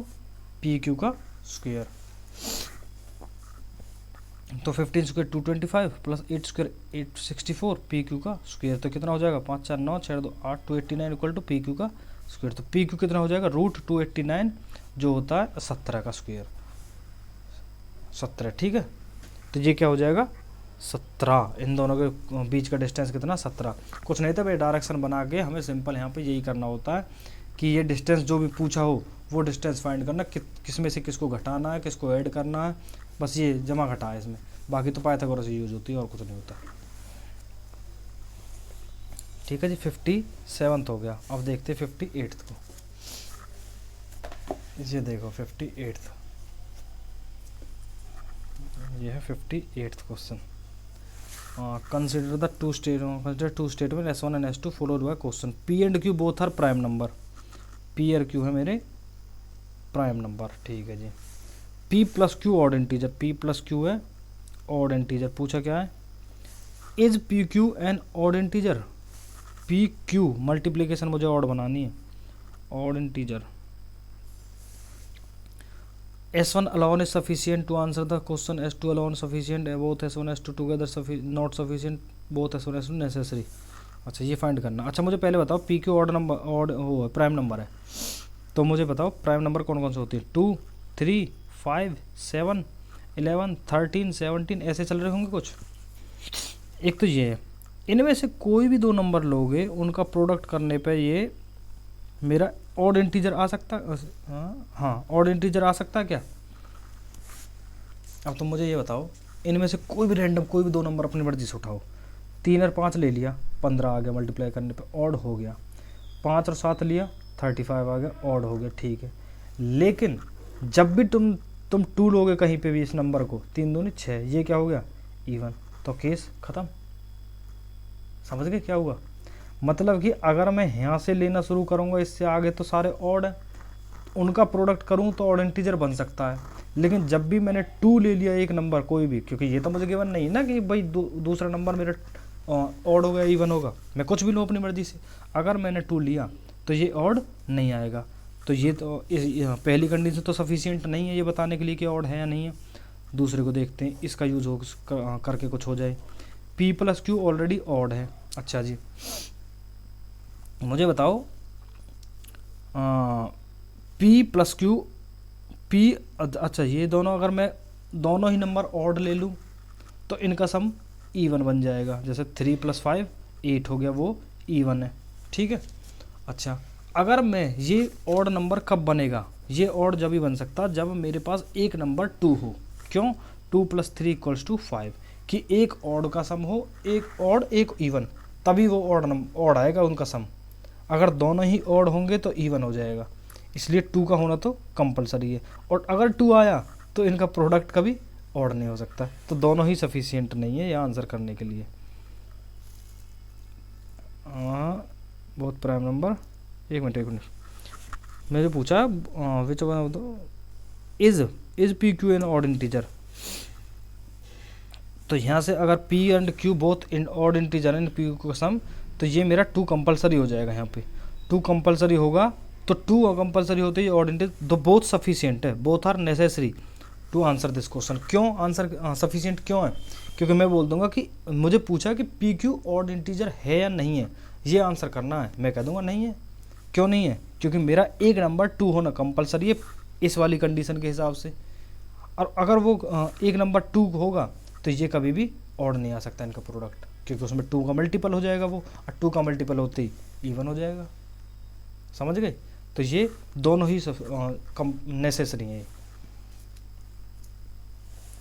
P Q का स्क्वायर। तो 15 square 225 plus 8 square 864 P Q का स्क्वायर। तो कितना हो जाएगा, 5 4 9 6 2 8 289 इक्वल टू पी क्यू का स्क्वायर। तो पी क्यू कितना हो जाएगा, √289 जो होता है 17 का स्क्वायर, 17। ठीक है, तो ये क्या हो जाएगा 17, इन दोनों के बीच का डिस्टेंस कितना 17। कुछ नहीं था भाई, डायरेक्शन बना के हमें सिंपल यहाँ पे यही करना होता है कि ये डिस्टेंस जो भी पूछा हो वो डिस्टेंस फाइंड करना, किस में से किसको घटाना है, किसको ऐड करना है, बस ये जमा घटा है इसमें। बाकी तो पाइथागोरस यूज होती है और कुछ नहीं होता। ठीक है जी, 57 हो गया। अब देखते 58 को। ये देखो 58, ये है 58 question. Consider the two statement S1 and S2 followed by question. P and Q both are prime number, P और Q है मेरे प्राइम नंबर। ठीक है जी, P plus Q odd integer, P plus Q है ऑड इंटीजर। पूछा क्या है, is P Q an odd integer. P Q multiplication मुझे ऑड बनानी है, odd integer. S1 alone is sufficient to answer the question, S2 alone sufficient, both S1 S2 together not sufficient, both S1 S2 necessary। अच्छा, ये फाइंड करना। अच्छा, मुझे पहले बताओ P Q odd number, odd वो प्राइम नंबर है, तो मुझे बताओ प्राइम नंबर कौन कौन से होती है, 2 3 5 7 11, 13, 17 ऐसे चल रहे होंगे कुछ। एक तो ये है, इनमें से कोई भी दो नंबर लोगे उनका प्रोडक्ट करने पे ये मेरा ऑड इंटीजर आ सकता है। हाँ ऑड इंटीजर आ सकता है क्या। अब तुम मुझे ये बताओ, इनमें से कोई भी रैंडम कोई भी दो नंबर अपनी मर्जी से उठाओ, 3 और 5 ले लिया 15 आ गया, मल्टीप्लाई करने पे ऑड हो गया। 5 और 7 लिया 35 आ गया, ऑड हो गया, ठीक है। लेकिन जब भी तुम 2 लोगे कहीं पे भी इस नंबर को, 3 दूनी 6, ये क्या हो गया इवन, तो केस ख़त्म। समझ गए क्या हुआ। मतलब कि अगर मैं यहाँ से लेना शुरू करूँगा इससे आगे तो सारे ऑड है, उनका प्रोडक्ट करूँ तो ऑड इंटीजर बन सकता है। लेकिन जब भी मैंने 2 ले लिया एक नंबर कोई भी, क्योंकि ये तो मुझे गिवन नहीं ना कि भाई दूसरा नंबर मेरा ऑड होगा इवन होगा, मैं कुछ भी लूँ अपनी मर्जी से। अगर मैंने 2 लिया तो ये ऑड नहीं आएगा। तो ये तो पहली कंडीशन तो सफिशिएंट नहीं है ये बताने के लिए कि ऑड है या नहीं है। दूसरे को देखते हैं, इसका यूज हो करके कुछ हो जाए। P plus Q already odd है। अच्छा जी, मुझे बताओ P प्लस क्यू P, अच्छा ये दोनों अगर मैं दोनों ही नंबर ऑड ले लूँ तो इनका सम इवन बन जाएगा। जैसे 3 + 5 8 हो गया, वो इवन है, ठीक है। अच्छा अगर मैं ये ऑड नंबर कब बनेगा, ये ऑड जब ही बन सकता जब मेरे पास एक नंबर 2 हो। क्यों, 2 + 3 = 5, कि एक ऑड का सम हो, एक ऑड एक इवन, तभी वो ऑड आएगा उनका सम। अगर दोनों ही ऑड होंगे तो इवन हो जाएगा, इसलिए 2 का होना तो कंपलसरी है। और अगर 2 आया तो इनका प्रोडक्ट कभी ऑड नहीं हो सकता। तो दोनों ही सफिशिएंट नहीं है यहाँ आंसर करने के लिए। बहुत प्राइम नंबर, एक मिनट मैंने पूछा which one of is P Q an odd integer. तो यहाँ से अगर P and Q both in odd integer and P का सम, तो ये मेरा 2 कंपलसरी हो जाएगा। यहाँ पे 2 कंपलसरी होगा, तो 2 कंपलसरी होते ही ऑड इंटीजर, दो बोथ सफिशिएंट है, both are necessary to answer this question. क्यों आंसर सफिशिएंट क्यों है, क्योंकि मैं बोल दूंगा कि मुझे पूछा कि P Q ऑड इंटीजर है या नहीं है, ये आंसर करना है। मैं कह दूंगा नहीं है। क्यों नहीं है, क्योंकि मेरा एक नंबर 2 होना कंपलसरी है इस वाली कंडीशन के हिसाब से। और अगर वो एक नंबर 2 होगा तो ये कभी भी ऑड नहीं आ सकता इनका प्रोडक्ट, क्योंकि उसमें 2 का मल्टीपल हो जाएगा वो, और 2 का मल्टीपल होते ही इवन हो जाएगा। समझ गए। तो ये दोनों ही नेसेसरी हैं।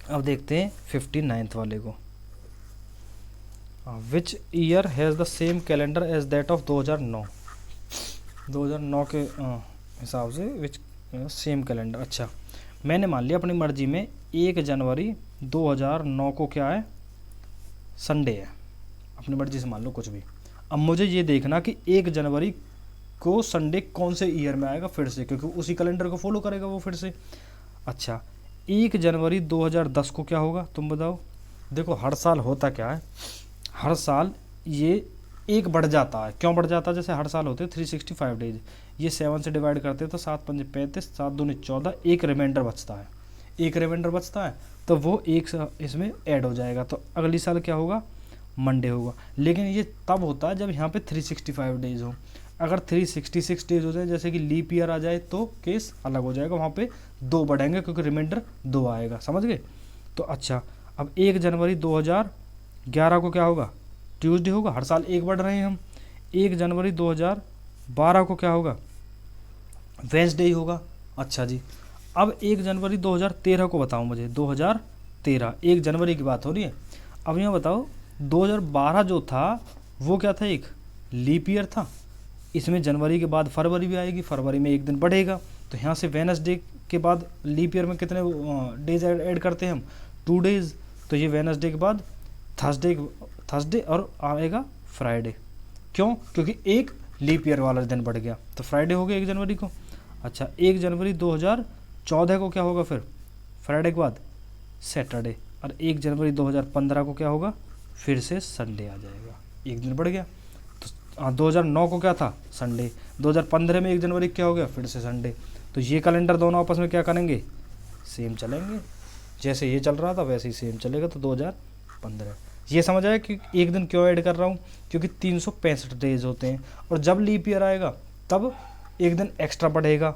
अब देखते हैं 59th वाले को। Which year has the same calendar as that of 2009। 2009 के हिसाब से विच सेम कैलेंडर। अच्छा मैंने मान लिया अपनी मर्जी में 1 जनवरी 2009 को क्या है, संडे है। अपनी मर्जी से मान लो कुछ भी। अब मुझे ये देखना कि 1 जनवरी को संडे कौन से ईयर में आएगा फिर से, क्योंकि उसी कैलेंडर को फॉलो करेगा वो फिर से। अच्छा 1 जनवरी 2010 को क्या होगा तुम बताओ। देखो हर साल होता क्या है, हर साल ये एक बढ़ जाता है। क्यों बढ़ जाता है, जैसे हर साल होते हैं 365 डेज, ये 7 से डिवाइड करते हैं तो 7 × 5 = 35, 7 × 2 = 14, एक रिमाइंडर बचता है। एक रिमाइंडर बचता है तो वो एक इसमें ऐड हो जाएगा, तो अगली साल क्या होगा, मंडे होगा। लेकिन ये तब होता है जब यहाँ पे 365 डेज हो। अगर 366 डेज हो जाए, जैसे कि लीप ईयर आ जाए, तो केस अलग हो जाएगा, वहाँ पे 2 बढ़ेंगे क्योंकि रिमाइंडर 2 आएगा। समझ गए। तो अच्छा अब 1 जनवरी 2011 को क्या होगा, ट्यूसडे होगा। हर साल एक बढ़ रहे हैं हम। 1 जनवरी 2012 को क्या होगा, वेंसडे ही होगा। अच्छा जी अब 1 जनवरी 2013 को बताओ मुझे। 2013 1 जनवरी की बात हो रही है। अब यहाँ बताओ 2012 जो था वो क्या था, एक लीप ईयर था। इसमें जनवरी के बाद फरवरी भी आएगी, फरवरी में एक दिन बढ़ेगा, तो यहाँ से वेनसडे के बाद लीप ईयर में कितने डेज ऐड करते हैं हम, 2 डेज। तो ये वेनसडे के बाद थर्सडे और आएगा फ्राइडे। क्यों, क्योंकि एक लीप ईयर वाला दिन बढ़ गया, तो फ्राइडे हो गया 1 जनवरी को। अच्छा 1 जनवरी 2014 को क्या होगा, फिर फ्राइडे के बाद सैटरडे। और 1 जनवरी 2015 को क्या होगा, फिर से संडे आ जाएगा, एक दिन बढ़ गया। तो 2009 को क्या था, संडे। 2015 में 1 जनवरी क्या हो गया, फिर से संडे। तो ये कैलेंडर दोनों आपस में क्या करेंगे, सेम चलेंगे। जैसे ये चल रहा था वैसे ही सेम चलेगा। तो 2015 ये समझ आया कि एक दिन क्यों ऐड कर रहा हूँ, क्योंकि 365 डेज होते हैं, और जब लीप ईयर आएगा तब एक दिन एक्स्ट्रा बढ़ेगा।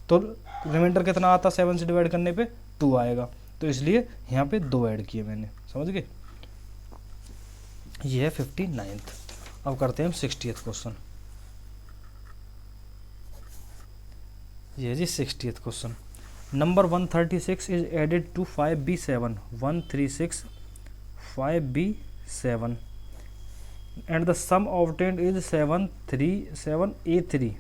तो रिमाइंडर कितना आता, 7 से डिवाइड करने पे 2 आएगा। तो इसलिए यहाँ पे 2 ऐड किए मैंने, समझ गए। ये है 59th। अब करते हैं हम 60th क्वेश्चन। ये है जी 60th question. Number 136 is added to 5b7, 136 5b7 and the sum obtained is 737a3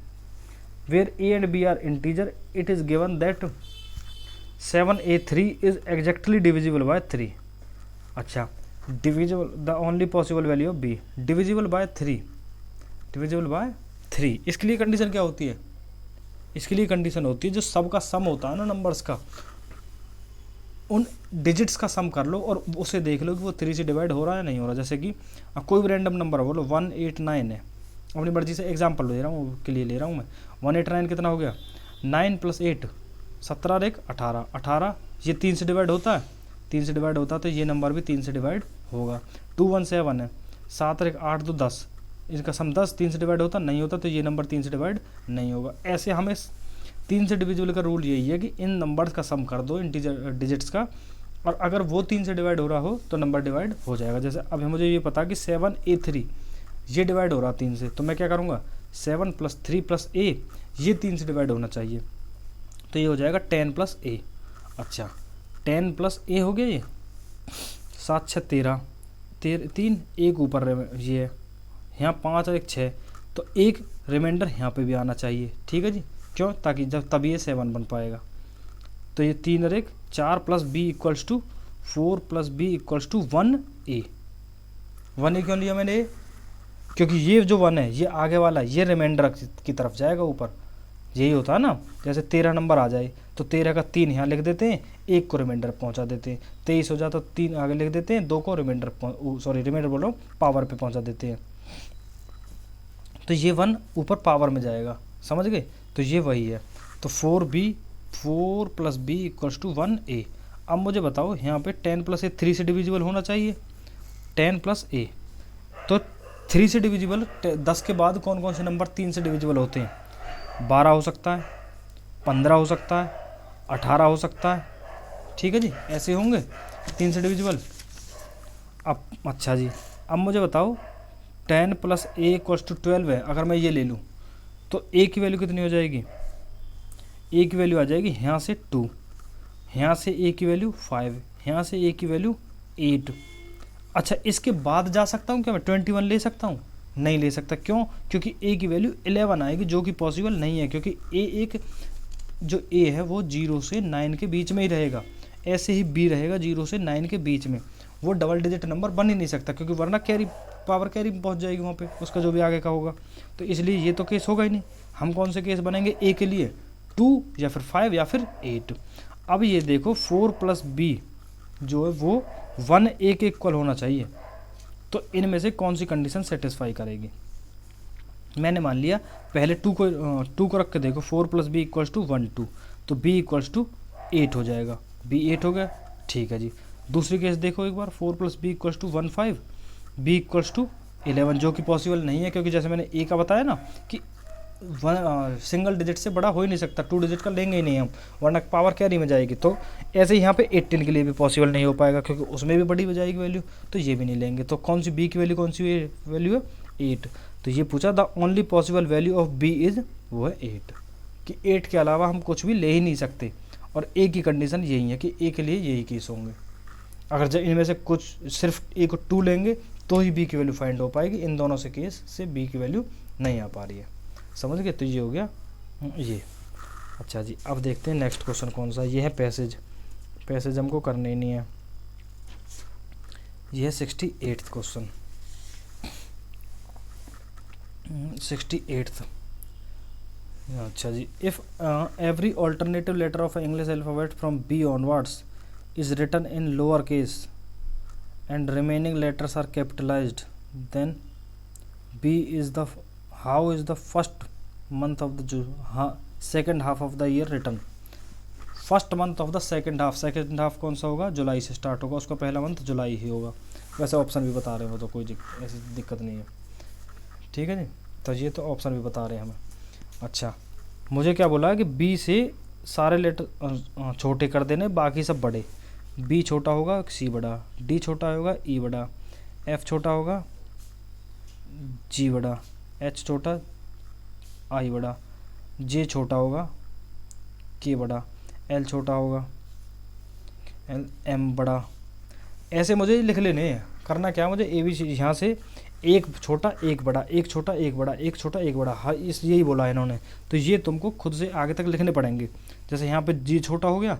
where a and b are integer. It is given that 7a3 is exactly divisible by 3. अच्छा, divisible the only possible value of b, divisible by 3, divisible by 3। इसके लिए कंडीशन क्या होती है? इसके लिए कंडीशन होती है जो सब का सम होता है ना नंबर्स का, उन डिजिट्स का सम कर लो और उसे देख लो कि वो 3 से डिवाइड हो रहा है नहीं हो रहा। जैसे कि कोई भी रैंडम नंबर बोलो 189 है, अपनी मर्जी से एग्जांपल ले रहा हूँ के लिए ले रहा हूँ मैं। 189 कितना हो गया? 9 + 8 17 और 1 18, 18 ये 3 से डिवाइड होता है, 3 से डिवाइड होता है तो ये नंबर भी 3 से डिवाइड होगा। 217 है, 7 और 1 8 2 10, इसका सम 10 3 से डिवाइड होता नहीं होता तो ये नंबर 3 से डिवाइड नहीं होगा। ऐसे हमें 3 से डिविजिबल का रूल यही है कि इन नंबर्स का सम कर दो इंटीजर डिजिट्स का, और अगर वो 3 से डिवाइड हो रहा हो तो नंबर डिवाइड हो जाएगा। जैसे अब मुझे ये पता कि 7a3 ये डिवाइड हो रहा 3 से, तो मैं क्या करूँगा 7 + 3 + a ये 3 से डिवाइड होना चाहिए, तो ये हो जाएगा 10 + a। अच्छा 10 + a हो गया, ये 7 6 13, 3 एक ऊपर ये है, यहाँ 5 और 1 6, तो एक रिमाइंडर यहाँ पे भी आना चाहिए। ठीक है जी, क्यों? ताकि जब तभी ये 7 बन पाएगा। तो ये 3 और 1 4 + b = 4 + b = 1a। 1a क्यों लिया मैंने? क्योंकि ये जो 1 है ये आगे वाला है, ये रिमाइंडर की तरफ जाएगा ऊपर, यही होता है ना। जैसे 13 नंबर आ जाए तो 13 का 3 यहाँ लिख देते हैं, 1 को रिमाइंडर पहुँचा देते हैं। 23 हो जाता तो 3 आगे लिख देते हैं, 2 को रिमाइंडर रिमाइंडर बोल रहा हूँ पावर पे पहुँचा देते हैं, तो ये 1 ऊपर पावर में जाएगा, समझ गए। तो ये वही है, तो 4 + b = 1a। अब मुझे बताओ यहाँ पे 10 + a 3 से डिविजिबल होना चाहिए, 10 + a, तो 3 से डिविजिबल 10 के बाद कौन कौन से नंबर 3 से डिविजिबल होते हैं? 12 हो सकता है, 15 हो सकता है, 18 हो सकता है। ठीक है जी, ऐसे होंगे 3 से डिविजिबल। अब अच्छा जी, अब मुझे बताओ 10 + a = 12 है, अगर मैं ये ले लूँ तो a की वैल्यू कितनी हो जाएगी? a की वैल्यू आ जाएगी यहाँ से 2, यहाँ से a की वैल्यू 5, यहाँ से a की वैल्यू 8। अच्छा इसके बाद जा सकता हूँ क्या मैं? 21 ले सकता हूँ? नहीं ले सकता, क्यों? क्योंकि a की वैल्यू 11 आएगी, जो कि पॉसिबल नहीं है, क्योंकि जो a है वो 0 से 9 के बीच में ही रहेगा। ऐसे ही b रहेगा 0 से 9 के बीच में, वो डबल डिजिट नंबर बन ही नहीं सकता, क्योंकि वरना पावर कैरी पहुंच जाएगी वहाँ पे, उसका जो भी आगे का होगा। तो इसलिए ये तो केस होगा ही नहीं। हम कौन से केस बनेंगे? a के लिए 2 या फिर 5 या फिर 8। अब ये देखो 4 + b जो है वो 1a के इक्वल होना चाहिए, तो इनमें से कौन सी कंडीशन सेटिस्फाई करेगी? मैंने मान लिया पहले 2 को रख के देखो, 4 + b = 1 2, तो b = 8 हो जाएगा, b 8 हो गया। ठीक है जी, दूसरी केस देखो एक बार, 4 + b = 1 5, b = 11, जो कि पॉसिबल नहीं है, क्योंकि जैसे मैंने a का बताया ना कि सिंगल डिजिट से बड़ा हो ही नहीं सकता, 2 डिजिट का लेंगे ही नहीं हम, वरना पावर कैरी में जाएगी। तो ऐसे ही यहाँ पे 18 के लिए भी पॉसिबल नहीं हो पाएगा, क्योंकि उसमें भी बड़ी हो जाएगी वैल्यू, तो ये भी नहीं लेंगे। तो कौन सी b की वैल्यू, कौन सी वैल्यू है? 8। तो ये पूछा the only possible value of b is, वो है 8, कि 8 के अलावा हम कुछ भी ले ही नहीं सकते। और a की कंडीशन यही है कि a के लिए यही केस होंगे। अगर जब इनमें से कुछ सिर्फ a को 2 लेंगे तो ही b की वैल्यू फाइंड हो पाएगी, इन दोनों से केस से b की वैल्यू नहीं आ पा रही है, समझ गए। तो ये हो गया ये। अच्छा जी, अब देखते हैं नेक्स्ट क्वेश्चन कौन सा। ये है पैसेज हमको करने ही नहीं है। ये है 68th क्वेश्चन, 68th। अच्छा जी, if every alternative letter of English alphabet from b onwards is written in lower case and remaining letters are capitalized, then b is the how is the first month of the second half of the year written? First month of the second half कौन सा होगा? जुलाई से स्टार्ट होगा, उसका पहला मंथ जुलाई ही होगा। वैसे ऑप्शन भी बता रहे हो तो कोई ऐसी दिक्कत नहीं है। ठीक है जी, तो ये तो ऑप्शन भी बता रहे हैं हमें। अच्छा, मुझे क्या बोला है कि बी से सारे लेटर छोटे कर देने, बाकी सब बड़े। बी छोटा होगा सी बड़ा, डी छोटा होगा ई बड़ा, एफ छोटा होगा जी बड़ा, एच छोटा आई बड़ा, जे छोटा होगा के बड़ा, एल छोटा होगा एल एम बड़ा। ऐसे मुझे लिख लेने हैं। करना क्या मुझे, ए बी सी यहाँ से एक छोटा एक बड़ा, एक छोटा एक बड़ा, एक छोटा एक बड़ा, हाँ इस यही बोला है इन्होंने। तो ये तुमको खुद से आगे तक लिखने पड़ेंगे। जैसे यहाँ पे जी छोटा हो गया,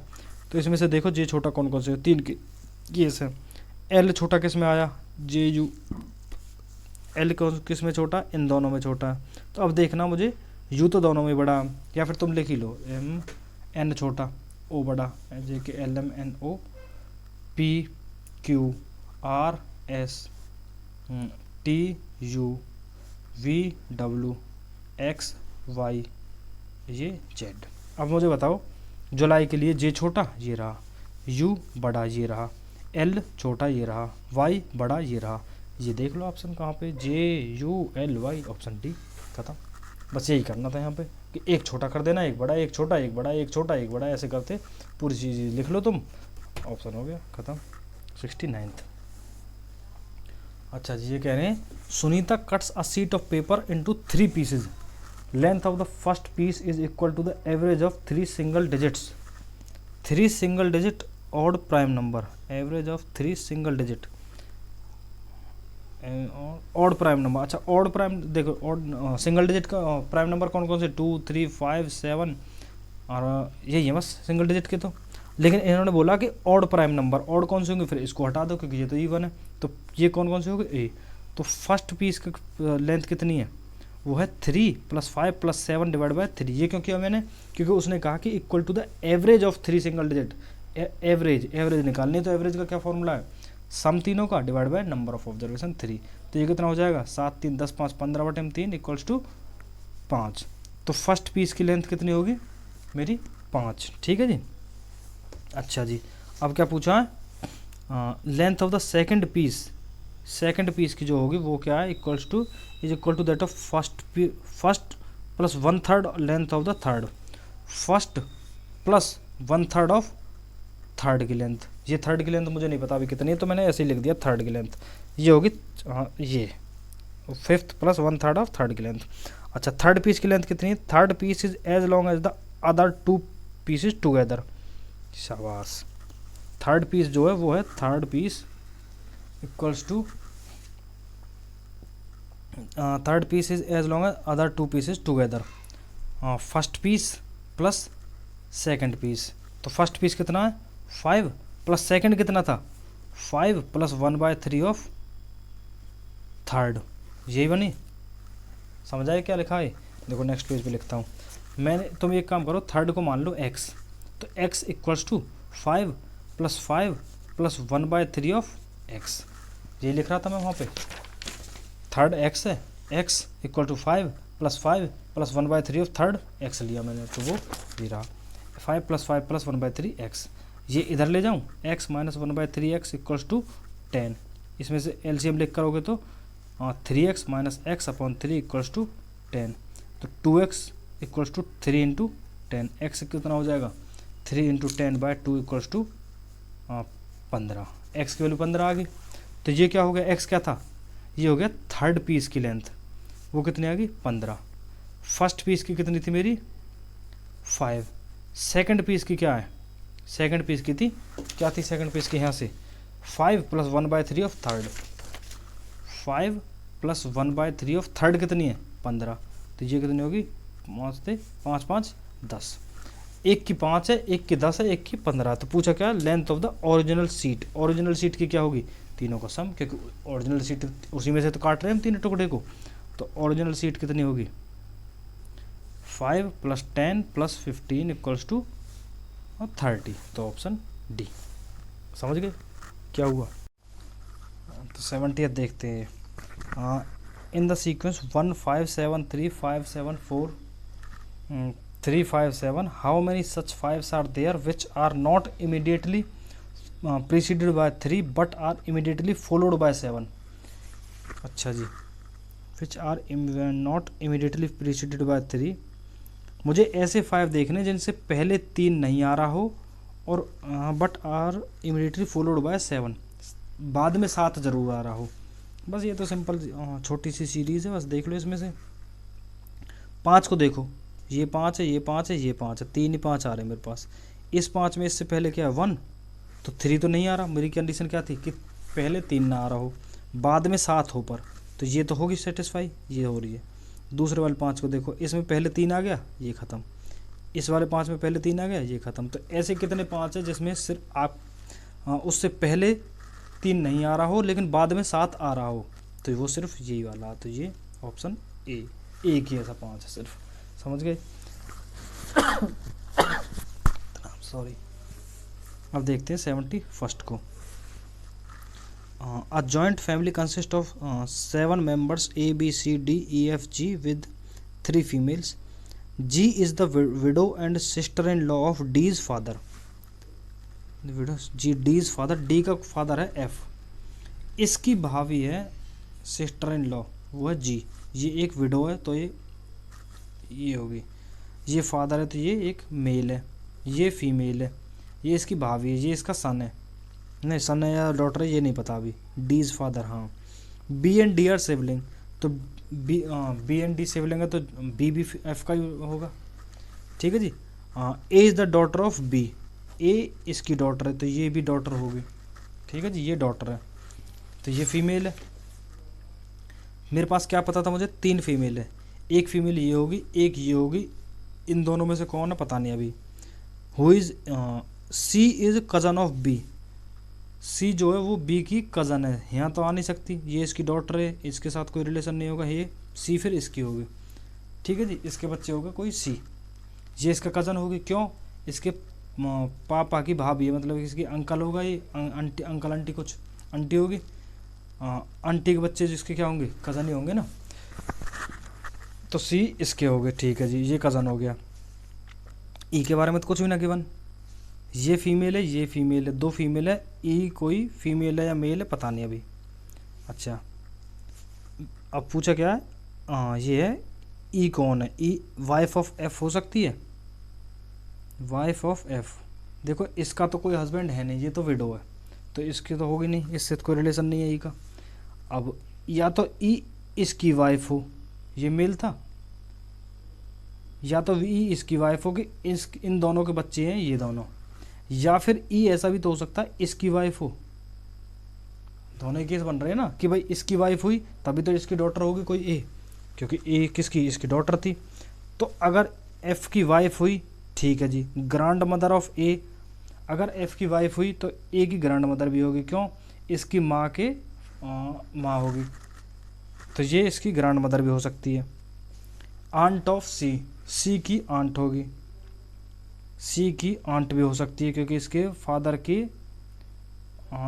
तो इसमें से देखो जे छोटा कौन कौन से, तीन के ये से। एल छोटा किस में आया, जे यू, एल कौन किस में छोटा, इन दोनों में छोटा। तो अब देखना मुझे यू तो दोनों में बड़ा, या फिर तुम लिख ही लो एम एन छोटा ओ बड़ा, J K L M N O, P Q R S T U V W X Y ये जेड। अब मुझे बताओ जुलाई के लिए जे छोटा ये रहा, यू बड़ा ये रहा, एल छोटा ये रहा, वाई बड़ा ये रहा। ये देख लो ऑप्शन कहाँ पे, j u l y, option d, खत्म। बस यही करना था यहाँ पे कि एक छोटा कर देना, एक बड़ा, एक छोटा एक बड़ा, एक छोटा एक बड़ा, ऐसे करते पूरी चीज़ लिख लो तुम, ऑप्शन हो गया खत्म। 69th। अच्छा जी, ये कह रहे हैं Sunita cuts a sheet of paper into 3 pieces, length of the first piece is equal to the average of 3 single digits, 3 single digit odd prime number, average of 3 single digit odd prime number. अच्छा ऑड प्राइम देखो, ऑड सिंगल डिजिट का प्राइम नंबर कौन कौन से, 2 3 5 7 और यही है बस सिंगल डिजिट के। तो लेकिन इन्होंने बोला कि ऑड प्राइम नंबर, ऑड कौन से होंगे, फिर इसको हटा दो क्योंकि ये तो इवन है। तो ये कौन कौन से होंगे, ए। तो फर्स्ट पीस की लेंथ कितनी है, वो है 3 + 5 + 7 / 3। ये क्यों किया मैंने, क्योंकि उसने कहा कि equal to the average of 3 single digit, average निकालनी है। तो एवरेज का क्या फॉर्मूला है, सम तीनों का divide by number of observation 3। तो ये कितना हो जाएगा, 7 3 10 5 15/3 = 5। तो फर्स्ट पीस की लेंथ कितनी होगी मेरी, 5। ठीक है जी। अच्छा जी, अब क्या पूछा है, length of the second piece की जो होगी वो क्या है, is equal to that of first + 1/3 length of the third, first + 1/3 of third की लेंथ। ये थर्ड की लेंथ मुझे नहीं पता अभी कितनी है, तो मैंने ऐसे ही लिख दिया थर्ड की लेंथ। ये होगी ये 5th + 1/3 ऑफ थर्ड की लेंथ। अच्छा थर्ड पीस की लेंथ कितनी है, third piece is as long as the other 2 pieces together. शाबाश। थर्ड पीस जो है वो है, third piece equals to third piece is as long as other 2 pieces together, first piece plus second piece. तो फर्स्ट पीस कितना है 5 प्लस सेकंड कितना था 5 + 1/3 ऑफ थर्ड। यही बनी, समझ आए क्या लिखा है। देखो नेक्स्ट पेज पे लिखता हूँ मैंने, तुम एक काम करो, थर्ड को मान लो x, तो x = 5 + 5 + 1/3 ऑफ x। ये लिख रहा था मैं वहाँ पे, थर्ड x है, x = 5 + 5 + 1/3 ऑफ थर्ड x लिया मैंने, तो वो ये रहा 5 + 5 + 1/3 x। ये इधर ले जाऊँ, x - 1/3x = 10। इसमें से एलसीएम लिख करोगे तो 3x - x/3 = 10। तो 2x = 3 × 10, x कितना हो जाएगा 3 × 10/2 = 15। x की वैल्यू 15 आ गई। तो ये क्या हो गया, x क्या था, ये हो गया थर्ड पीस की लेंथ, वो कितनी आ गई 15। फर्स्ट पीस की कितनी थी मेरी 5। सेकंड पीस की क्या है, सेकंड पीस की थी क्या थी, सेकंड पीस की यहाँ से 5 + 1/3 ऑफ थर्ड, 5 + 1/3 ऑफ थर्ड कितनी है 15। तो ये कितनी होगी 5 × 5 = 10 10। एक की 5 है, एक की 10 है, एक की 15। तो पूछा क्या, length of the original seat. Original seat की क्या होगी, तीनों का सम, क्योंकि ओरिजिनल सीट उसी में से तो काट रहे हैं हम तीनों टुकड़े को। तो ओरिजिनल सीट कितनी होगी 5 + 10 + 15 = 30। तो ऑप्शन डी। समझ गए क्या हुआ। तो 70th देखते हैं। In the sequence 1 5 7 3 5 7 4 3 5 7 how many such 5s are there which are not immediately preceded by 3 but are immediately followed by 7। अच्छा जी, which are not immediately preceded by 3। मुझे ऐसे 5 देखने जिनसे पहले 3 नहीं आ रहा हो और but are immediately followed by 7, बाद में 7 जरूर आ रहा हो। बस ये तो सिंपल छोटी सी सीरीज़ है, बस देख लो इसमें से 5 को देखो, ये 5 है, ये 5 है, ये 5 है, 3 ही 5 आ रहे हैं मेरे पास। इस 5 में इससे पहले क्या है 1, तो 3 तो नहीं आ रहा। मेरी कंडीशन क्या थी कि पहले 3 ना आ रहा हो, बाद में 7 हो पर, तो ये तो होगी सेटिस्फाई, ये हो रही है। दूसरे वाले 5 को देखो, इसमें पहले 3 आ गया, ये ख़त्म। इस वाले 5 में पहले 3 आ गया, ये ख़त्म। तो ऐसे कितने 5 है जिसमें सिर्फ आप उससे पहले 3 नहीं आ रहा हो लेकिन बाद में 7 आ रहा हो, तो वो सिर्फ यही वाला। तो ये ऑप्शन ए, एक ही ऐसा 5 है सिर्फ, समझ गए? सॉरी। अब देखते हैं 71 को। A joint family consists of 7 members A, B, C, D, E, F, G with 3 females. G is the widow and sister-in-law of D's father. The widow G, D's father, D का फादर है F, इसकी भाभी है sister-in-law, वो है G। ये एक विडो है तो ये होगी, ये फादर है तो ये एक मेल है, ये फीमेल है, ये इसकी भाभी है, ये इसका सन है, नहीं सन है या डॉटर है ये नहीं पता अभी। डी इज़ फादर, हाँ। B and D are sibling, तो बी एंड डी सिबलिंग है तो बी भी एफ का ही होगा, ठीक है जी। A is the daughter of B, A इसकी डॉटर है तो ये भी डॉटर होगी, ठीक है जी, ये डॉटर है तो ये फीमेल है। मेरे पास क्या पता था मुझे 3 फीमेल है, एक फीमेल ये होगी, एक ये होगी, इन दोनों में से कौन है पता नहीं अभी। Who is C is cousin of B, C जो है वो बी की कज़न है, यहाँ तो आ नहीं सकती, ये इसकी डॉटर है, इसके साथ कोई रिलेशन नहीं होगा, ये सी फिर इसकी होगी, ठीक है जी। इसके बच्चे होगा कोई सी, ये इसका कज़न होगी, क्यों? इसके पापा की भाभी है, मतलब इसकी अंकल होगा, ये आंटी, अंकल आंटी कुछ आंटी होगी, आंटी के बच्चे जिसके क्या होंगे कज़न ही होंगे ना, तो सी इसके हो गए, ठीक है जी, ये कज़न हो गया। ई के बारे में तो कुछ भी ना गिवन, ये फीमेल है, ये फीमेल है, 2 फीमेल है, ई कोई फीमेल है या मेल है पता नहीं अभी। अच्छा अब पूछा क्या है, हाँ ये है ई कौन है, ई वाइफ ऑफ एफ हो सकती है, वाइफ ऑफ एफ। देखो इसका तो कोई हस्बैंड है नहीं, ये तो विडो है तो इसकी तो होगी नहीं, इससे तो कोई रिलेशन नहीं है ई का। अब या तो ई इसकी वाइफ हो, ये मेल था, या तो ई इसकी वाइफ होगी, इन दोनों के बच्चे हैं ये दोनों, या फिर ई ऐसा भी तो हो सकता है इसकी वाइफ हो। दोनों ही केस बन रहे हैं ना कि भाई इसकी वाइफ हुई तभी तो इसकी डॉटर होगी कोई ए, क्योंकि ए किसकी, इसकी डॉटर थी। तो अगर एफ की वाइफ हुई, ठीक है जी, ग्रैंड मदर ऑफ ए, अगर एफ की वाइफ हुई तो ए की ग्रैंड मदर भी होगी, क्यों? इसकी माँ के माँ होगी, तो ये इसकी ग्रैंड मदर भी हो सकती है। आंट ऑफ सी, सी की आंट होगी, सी की आंट भी हो सकती है क्योंकि इसके फादर की,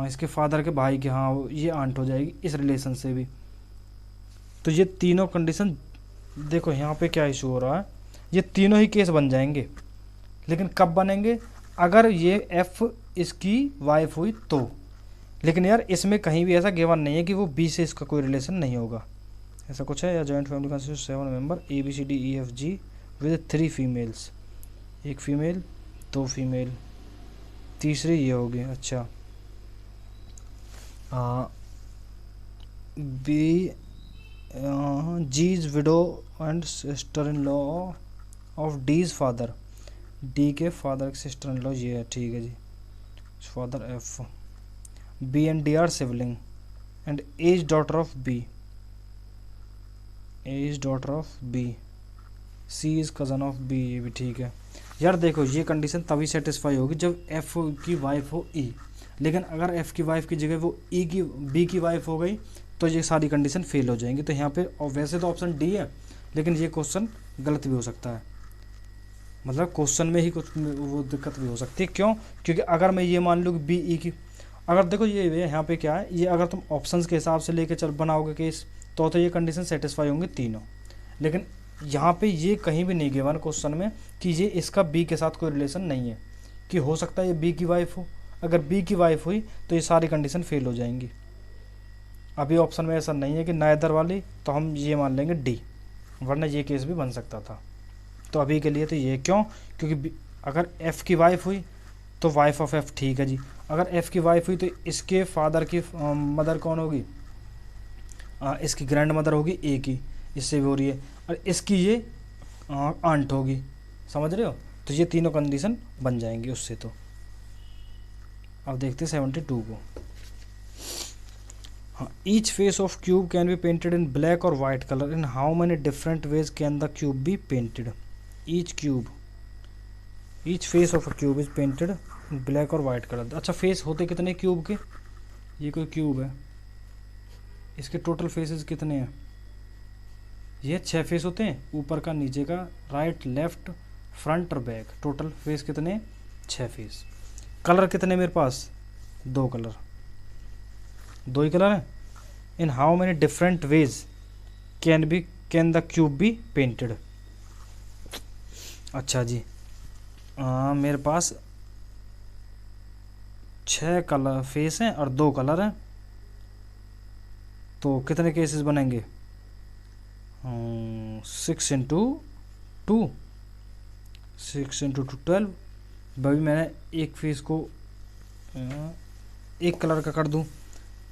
इसके फादर के भाई की, हाँ ये आंट हो जाएगी इस रिलेशन से भी। तो ये तीनों कंडीशन देखो यहाँ पे क्या इशू हो रहा है, ये तीनों ही केस बन जाएंगे, लेकिन कब बनेंगे? अगर ये एफ इसकी वाइफ हुई तो। लेकिन यार इसमें कहीं भी ऐसा गिवन नहीं है कि वो बी से इसका कोई रिलेशन नहीं होगा, ऐसा कुछ है? या joint family consist 7 member A B C D E F G with 3 females, एक फीमेल 2 फीमेल, तीसरी ये होगी। अच्छा B G is widow and sister in law of D is father, D के फादर की सिस्टर इन लॉ ये है, ठीक है जी, father F. B and D are sibling and A is daughter of B, A is daughter of B, C is cousin of B, ये भी ठीक है। यार देखो ये कंडीशन तभी सेटिस्फाई होगी जब एफ की वाइफ हो ई, लेकिन अगर एफ की वाइफ की जगह वो ई की बी की वाइफ हो गई तो ये सारी कंडीशन फेल हो जाएंगी। तो यहाँ पे और वैसे तो ऑप्शन डी है, लेकिन ये क्वेश्चन गलत भी हो सकता है, मतलब क्वेश्चन में ही कुछ वो दिक्कत भी हो सकती है। क्यों? क्योंकि अगर मैं ये मान लूँ कि बी ई की, अगर देखो ये यहाँ पे क्या है, ये अगर तुम ऑप्शंस के हिसाब से लेके चल बनाओगे केस तो ये कंडीशन सेटिस्फाई होंगे तीनों, लेकिन यहाँ पे ये कहीं भी नहीं गिवन क्वेश्चन में कि ये इसका बी के साथ कोई रिलेशन नहीं है, कि हो सकता है ये बी की वाइफ हो। अगर बी की वाइफ हुई तो ये सारी कंडीशन फेल हो जाएंगी। अभी ऑप्शन में ऐसा नहीं है कि नाइदर वाली, तो हम ये मान लेंगे डी, वरना ये केस भी बन सकता था। तो अभी के लिए तो ये क्यों, क्योंकि अगर एफ़ की वाइफ हुई तो वाइफ ऑफ एफ, ठीक है जी। अगर एफ की वाइफ हुई तो इसके फादर की मदर कौन होगी? इसकी ग्रैंड मदर होगी ए की, इससे भी हो रही है, और इसकी ये आंट होगी, समझ रहे हो? तो ये तीनों कंडीशन बन जाएंगी उससे। तो अब देखते हैं 72 को। हाँ, each face of cube can be painted in black or white colour, in how many different ways can the cube be painted? Each face of a cube is painted in black or white colour. अच्छा, फेस होते कितने क्यूब के? ये कोई क्यूब है, इसके टोटल फेसेस कितने हैं? ये 6 फेस होते हैं, ऊपर का, नीचे का, राइट, लेफ्ट, फ्रंट और बैक। टोटल फेस कितने? 6 फेस। कलर कितने मेरे पास? 2 कलर, 2 ही कलर हैं। In how many different ways can the cube be painted? अच्छा जी, मेरे पास 6 कलर फेस हैं और 2 कलर हैं, तो कितने केसेस बनेंगे? 6 इंटू 2, 6 इंटू 2 12। भाई मैंने एक फेस को एक कलर का कर दूं,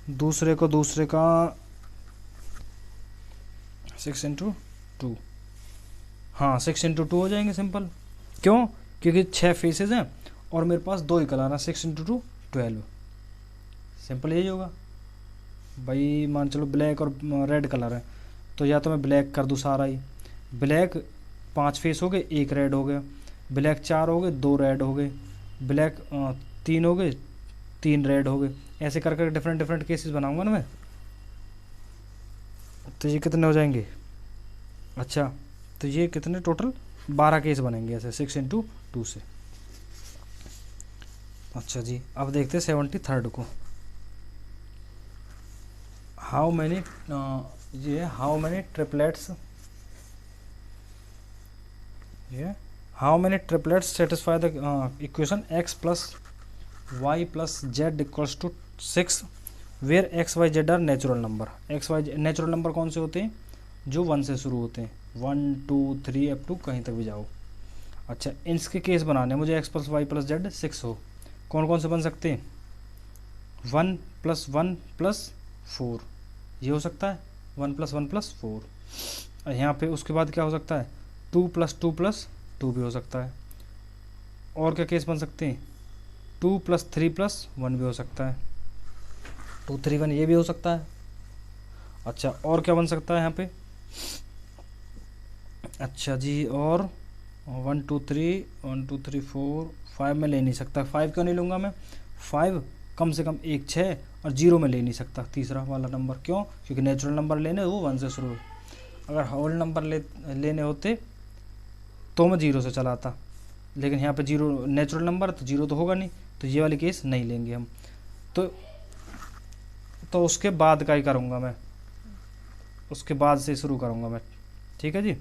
दूसरे का 6 इंटू 2, हाँ 6 इंटू 2 हो जाएंगे सिंपल। क्यों? क्योंकि 6 फेसेस हैं और मेरे पास 2 ही कलर हैं, 6 इंटू 2 12, सिंपल यही होगा। भाई मान चलो ब्लैक और रेड कलर है, तो या तो मैं ब्लैक कर दूँ सारा ही। ब्लैक 5 फेस हो गए, 1 रेड हो गया, ब्लैक 4 हो गए, 2 रेड हो गए, ब्लैक 3 हो गए, 3 रेड हो गए। ऐसे कर कर डिफरेंट डिफरेंट केसेस बनाऊंगा ना मैं, तो ये कितने हो जाएंगे? अच्छा, तो ये कितने टोटल 12 केस बनेंगे ऐसे 6 इंटू 2 से। अच्छा जी, अब देखते हैं 73 को। हाउ मैनी ये हाउ मैनी ट्रिपलेट्स, ये how many triplets satisfy the equation x plus Y plus Z equals to 6 where X Y Z are natural number. X Y natural number कौन से होते हैं? जो 1 से शुरू होते हैं, 1 2 3 अप टू कहीं तक भी जाओ। अच्छा, इनके केस बनाने हैं मुझे, x plus Y plus Z 6 हो। कौन कौन से बन सकते हैं? 1 प्लस 1 प्लस 4, ये हो सकता है, 1 प्लस 1 प्लस 4। और यहाँ पे उसके बाद क्या हो सकता है? 2 प्लस 2 प्लस 2 भी हो सकता है। और क्या केस बन सकते हैं? 2 प्लस 3 प्लस 1 भी हो सकता है, 2 3 1 ये भी हो सकता है। अच्छा, और क्या बन सकता है यहाँ पे? अच्छा जी, और 1 2 3 4 5 में ले नहीं सकता। 5 क्यों नहीं लूँगा मैं? 5 कम से कम 1 6 और 0 में ले नहीं सकता तीसरा वाला नंबर। क्यों? क्योंकि नेचुरल नंबर लेने वो 1 से शुरू है। अगर होल नंबर लेने होते तो मैं 0 से चलाता, लेकिन यहाँ पे 0 नेचुरल नंबर तो 0 तो होगा नहीं, तो ये वाली केस नहीं लेंगे हम। तो उसके बाद का ही करूँगा मैं, उसके बाद से शुरू करूँगा मैं, ठीक है जी।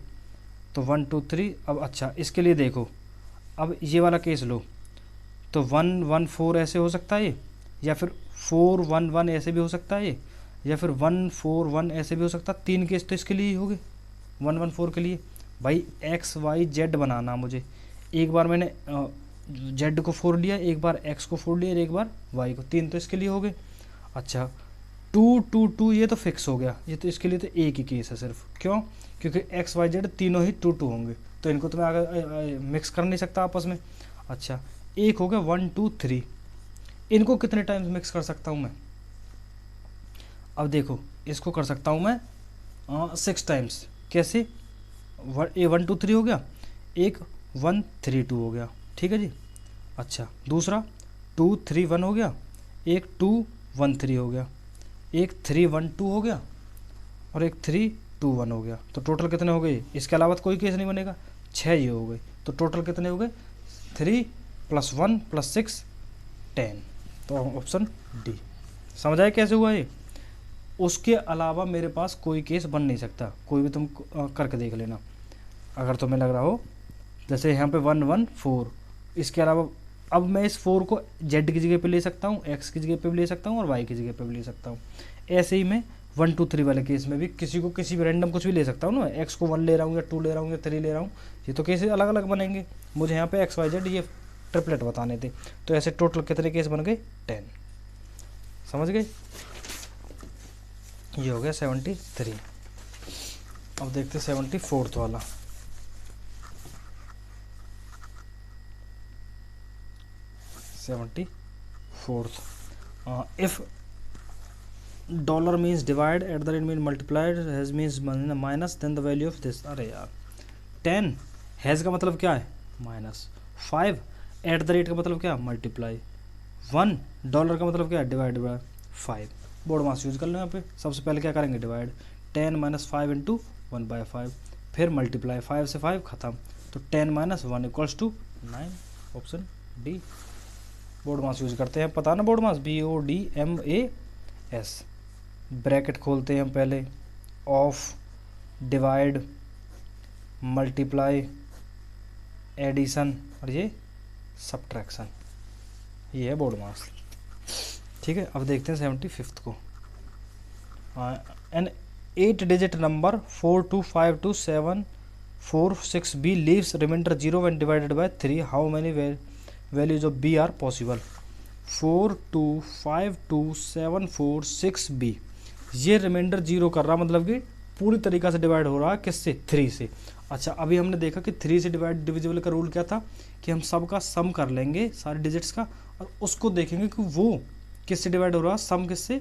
तो 1 2 3। अब अच्छा, इसके लिए देखो, अब ये वाला केस लो, तो 1 1 4 ऐसे हो सकता है ये, या फिर 4 1 1 ऐसे भी हो सकता है ये, या फिर 1 4 1 ऐसे भी हो सकता है। 3 केस तो इसके लिए ही हो गए 1 1 4 के लिए। भाई एक्स वाई जेड बनाना मुझे, एक बार मैंने जेड को 4 लिया, एक बार एक्स को 4 लिया, एक बार वाई को, 3 तो इसके लिए हो गए। अच्छा, 2 2 2 ये तो फिक्स हो गया, ये तो इसके लिए तो एक ही केस है सिर्फ। क्यों? क्योंकि एक्स वाई जेड तीनों ही 2 2 होंगे, तो इनको तो मैं आगे मिक्स कर नहीं सकता आपस में। अच्छा, एक हो गया 1 2 3, इनको कितने टाइम्स मिक्स कर सकता हूँ मैं? अब देखो, इसको कर सकता हूँ मैं 6 टाइम्स। कैसे? 1 2 3 हो गया, एक 1 3 2 हो गया, ठीक है जी। अच्छा, दूसरा 2 3 1 हो गया, एक 2 1 3 हो गया, एक 3 1 2 हो गया, और एक 3 2 1 हो गया। तो टोटल कितने हो गए? इसके अलावा कोई केस नहीं बनेगा, 6 ये हो गए। तो टोटल कितने हो गए? 3 + 1 + 6 10। तो ऑप्शन डी। समझ आए कैसे हुआ ये? उसके अलावा मेरे पास कोई केस बन नहीं सकता, कोई भी तुम करके देख लेना अगर तुम्हें लग रहा हो। जैसे यहाँ पे 1 1 4, इसके अलावा अब मैं इस 4 को जेड की जगह पे ले सकता हूँ, एक्स की जगह पे भी ले सकता हूँ, और वाई की जगह पे भी ले सकता हूँ। ऐसे ही मैं 1 2 3 वाले केस में भी किसी को किसी भी रैंडम कुछ भी ले सकता हूँ ना। एक्स को 1 ले रहा हूँ, या 2 ले रहा हूँ, या 3 ले रहा हूँ, ये तो केसेस अलग अलग बनेंगे। मुझे यहाँ पे एक्स वाई जेड ये ट्रिपलेट बताने थे। तो ऐसे टोटल कितने केस बन गए 10, समझ गए। ये हो गया 73। अब देखते 74th वाला। If dollar means divide at the rate mean multiplied has means minus then the value of this. अरे यार 10 हैज़ का मतलब क्या है माइनस, 5 एट द रेट का मतलब क्या मल्टीप्लाई, 1 डॉलर का मतलब क्या है divide by 5। Board mass use कर लो यहाँ पे। सबसे पहले क्या करेंगे डिवाइड, 10 - 5 इंटू 1/5, फिर मल्टीप्लाई 5 से 5 खत्म, तो 10 - 1 equals to 9, option D. BODMAS use करते हैं, पता ना बोर्ड मास, BODMAS। ब्रैकेट खोलते हैं हम पहले, ऑफ, डिवाइड, मल्टीप्लाई, एडिशन और ये सब्ट्रैक्शन, ये है बोर्ड मास। ठीक है, अब देखते हैं 75th को। An 8 digit number 42527446B leaves remainder 0 when divided by 3, how many values of B are possible. 42527446B, ये रिमाइंडर 0 कर रहा, मतलब कि पूरी तरीक़ा से डिवाइड हो रहा है किससे 3 से। अच्छा, अभी हमने देखा कि 3 से डिविजिबल का रूल क्या था कि हम सब का सम कर लेंगे सारे डिजिट्स का, और उसको देखेंगे कि वो किससे डिवाइड हो रहा है, सम किससे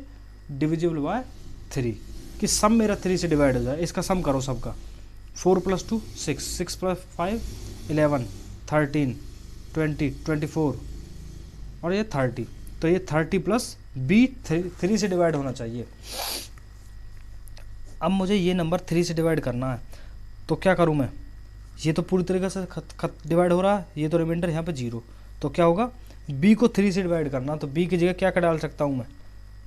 डिविजिबल बाय 3, कि सम मेरा 3 से डिवाइड हो जाए। इसका सम करो सबका, 4 + 2 6, 6 + 5 11, 13 20 24 और ये 30, तो ये 30 प्लस B 3 से डिवाइड होना चाहिए। अब मुझे ये नंबर 3 से डिवाइड करना है, तो क्या करूँ मैं, ये तो पूरी तरीके से डिवाइड हो रहा है, ये तो रिमाइंडर यहाँ पे 0, तो क्या होगा B को 3 से डिवाइड करना, तो B की जगह क्या डाल सकता हूँ मैं,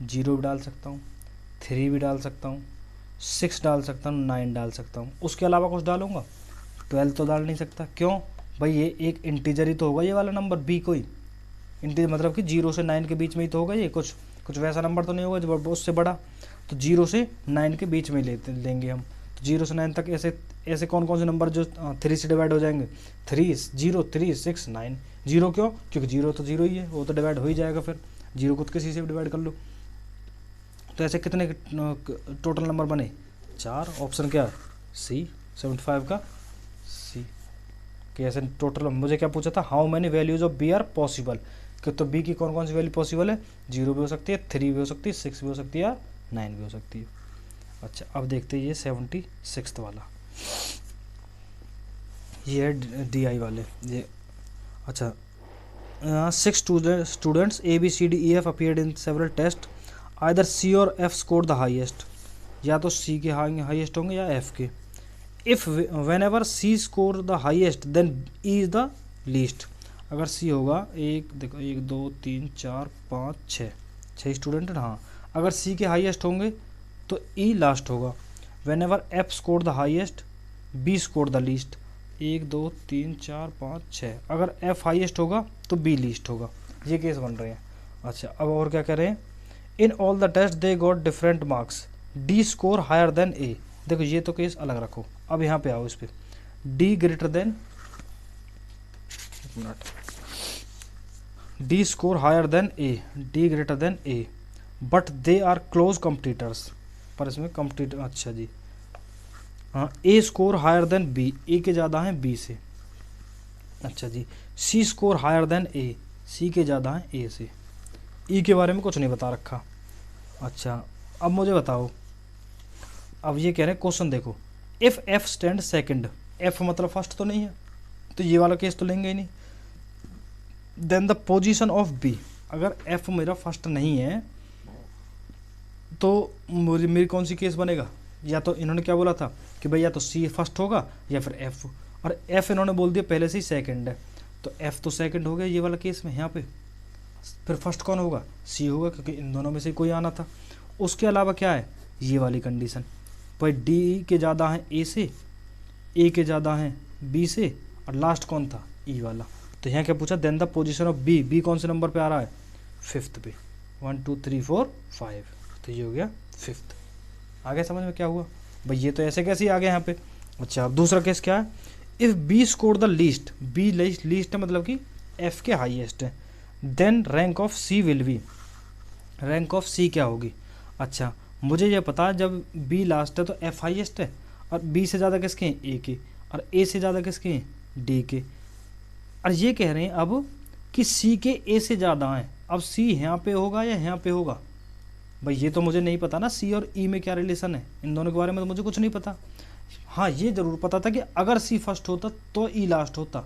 0 भी डाल सकता हूँ, 3 भी डाल सकता हूँ, 6 डाल सकता हूँ, 9 डाल सकता हूँ। उसके अलावा कुछ डालूंगा 12 तो डाल नहीं सकता। क्यों भाई, ये एक इंटीजर ही तो होगा ये वाला नंबर B कोई इंटीजर, मतलब कि 0 से 9 के बीच में ही तो होगा ये, कुछ वैसा नंबर तो नहीं होगा जो उससे बड़ा। तो 0 से 9 के बीच में लेंगे हम, तो 0 से 9 तक ऐसे कौन कौन से नंबर जो 3 से डिवाइड हो जाएंगे, 3 0 3 6 9। 0 क्यों, क्योंकि 0 तो 0 ही है, वो तो डिवाइड हो ही जाएगा, फिर 0 को किसी से भी डिवाइड कर लो। तो ऐसे कितने टोटल नंबर बने 4, ऑप्शन क्या C 75 का C। कि ऐसे टोटल मुझे क्या पूछा था, how many values of B are possible, कि तो B की कौन कौन सी वैल्यू पॉसिबल है, 0 भी हो सकती है, 3 भी हो सकती है, 6 भी हो सकती है, या 9 भी हो सकती है। अच्छा, अब देखते हैं ये 76th वाला, ये है DI वाले ये। अच्छा, 6 students ABCDEF appeared in several tests, either C और F scored the highest, या तो C के हाईएस्ट होंगे या F के। If whenever C score the highest then E is the least, अगर C होगा, देखो 1 2 3 4 5 6 स्टूडेंट, हाँ, अगर C के हाईएस्ट होंगे तो E लास्ट होगा। Whenever F scored the highest B scored the least, 1 2 3 4 5 6, अगर F हाईएस्ट होगा तो B लीस्ट होगा। ये केस बन रहे हैं। अच्छा, अब और क्या कह रहे हैं, in all the test they got different marks, D score higher than A। देखो ये तो केस अलग रखो, अब यहाँ पे आओ इस पर, D greater than, D score higher than A, D greater than A, but they are close competitors, पर इसमें कंपटीटर, अच्छा जी, हाँ, A score higher than B, A के ज़्यादा हैं B से। अच्छा जी, C score higher than A, C के ज़्यादा हैं A से। E के बारे में कुछ नहीं बता रखा। अच्छा, अब मुझे बताओ, अब ये कह रहे हैं क्वेश्चन देखो, if F stand second, F मतलब फर्स्ट तो नहीं है, तो ये वाला केस तो लेंगे ही नहीं। Then the position of B, अगर F मेरा फर्स्ट नहीं है तो मेरी कौन सी केस बनेगा, या तो इन्होंने क्या बोला था कि भाई या तो C फर्स्ट होगा या फिर F, और F इन्होंने बोल दिया पहले से ही सेकंड है, तो F तो सेकंड हो गया ये वाला केस में यहाँ पे। फिर फर्स्ट कौन होगा, C होगा, क्योंकि इन दोनों में से कोई आना था। उसके अलावा क्या है, ये वाली कंडीशन, भाई D के ज़्यादा हैं A से, A के ज़्यादा हैं B से, और लास्ट कौन था, E वाला। तो यहाँ क्या पूछा, then the position of B, B कौन से नंबर पे आ रहा है, 5th पे, 1 2 3 4 5, तो ये हो गया 5th। आगे समझ में क्या हुआ भाई, ये तो ऐसे कैसे आ गया यहाँ पे। अच्छा, अब दूसरा केस क्या है, if B score the least, B least है मतलब कि एफ के हाईएस्ट है, then rank of C will be, rank of C क्या होगी। अच्छा मुझे ये पता है जब बी लास्ट है तो एफ हाईएस्ट है, और बी से ज़्यादा किसके हैं, ए के, और ए से ज़्यादा किसके हैं, डी के। और ये कह रहे हैं अब कि सी के ए से ज़्यादा हैं, अब सी यहाँ पे होगा या यहाँ पे होगा, भाई ये तो मुझे नहीं पता ना सी और ई में क्या रिलेशन है, इन दोनों के बारे में तो मुझे कुछ नहीं पता। हाँ ये ज़रूर पता था कि अगर सी फर्स्ट होता तो ई लास्ट होता,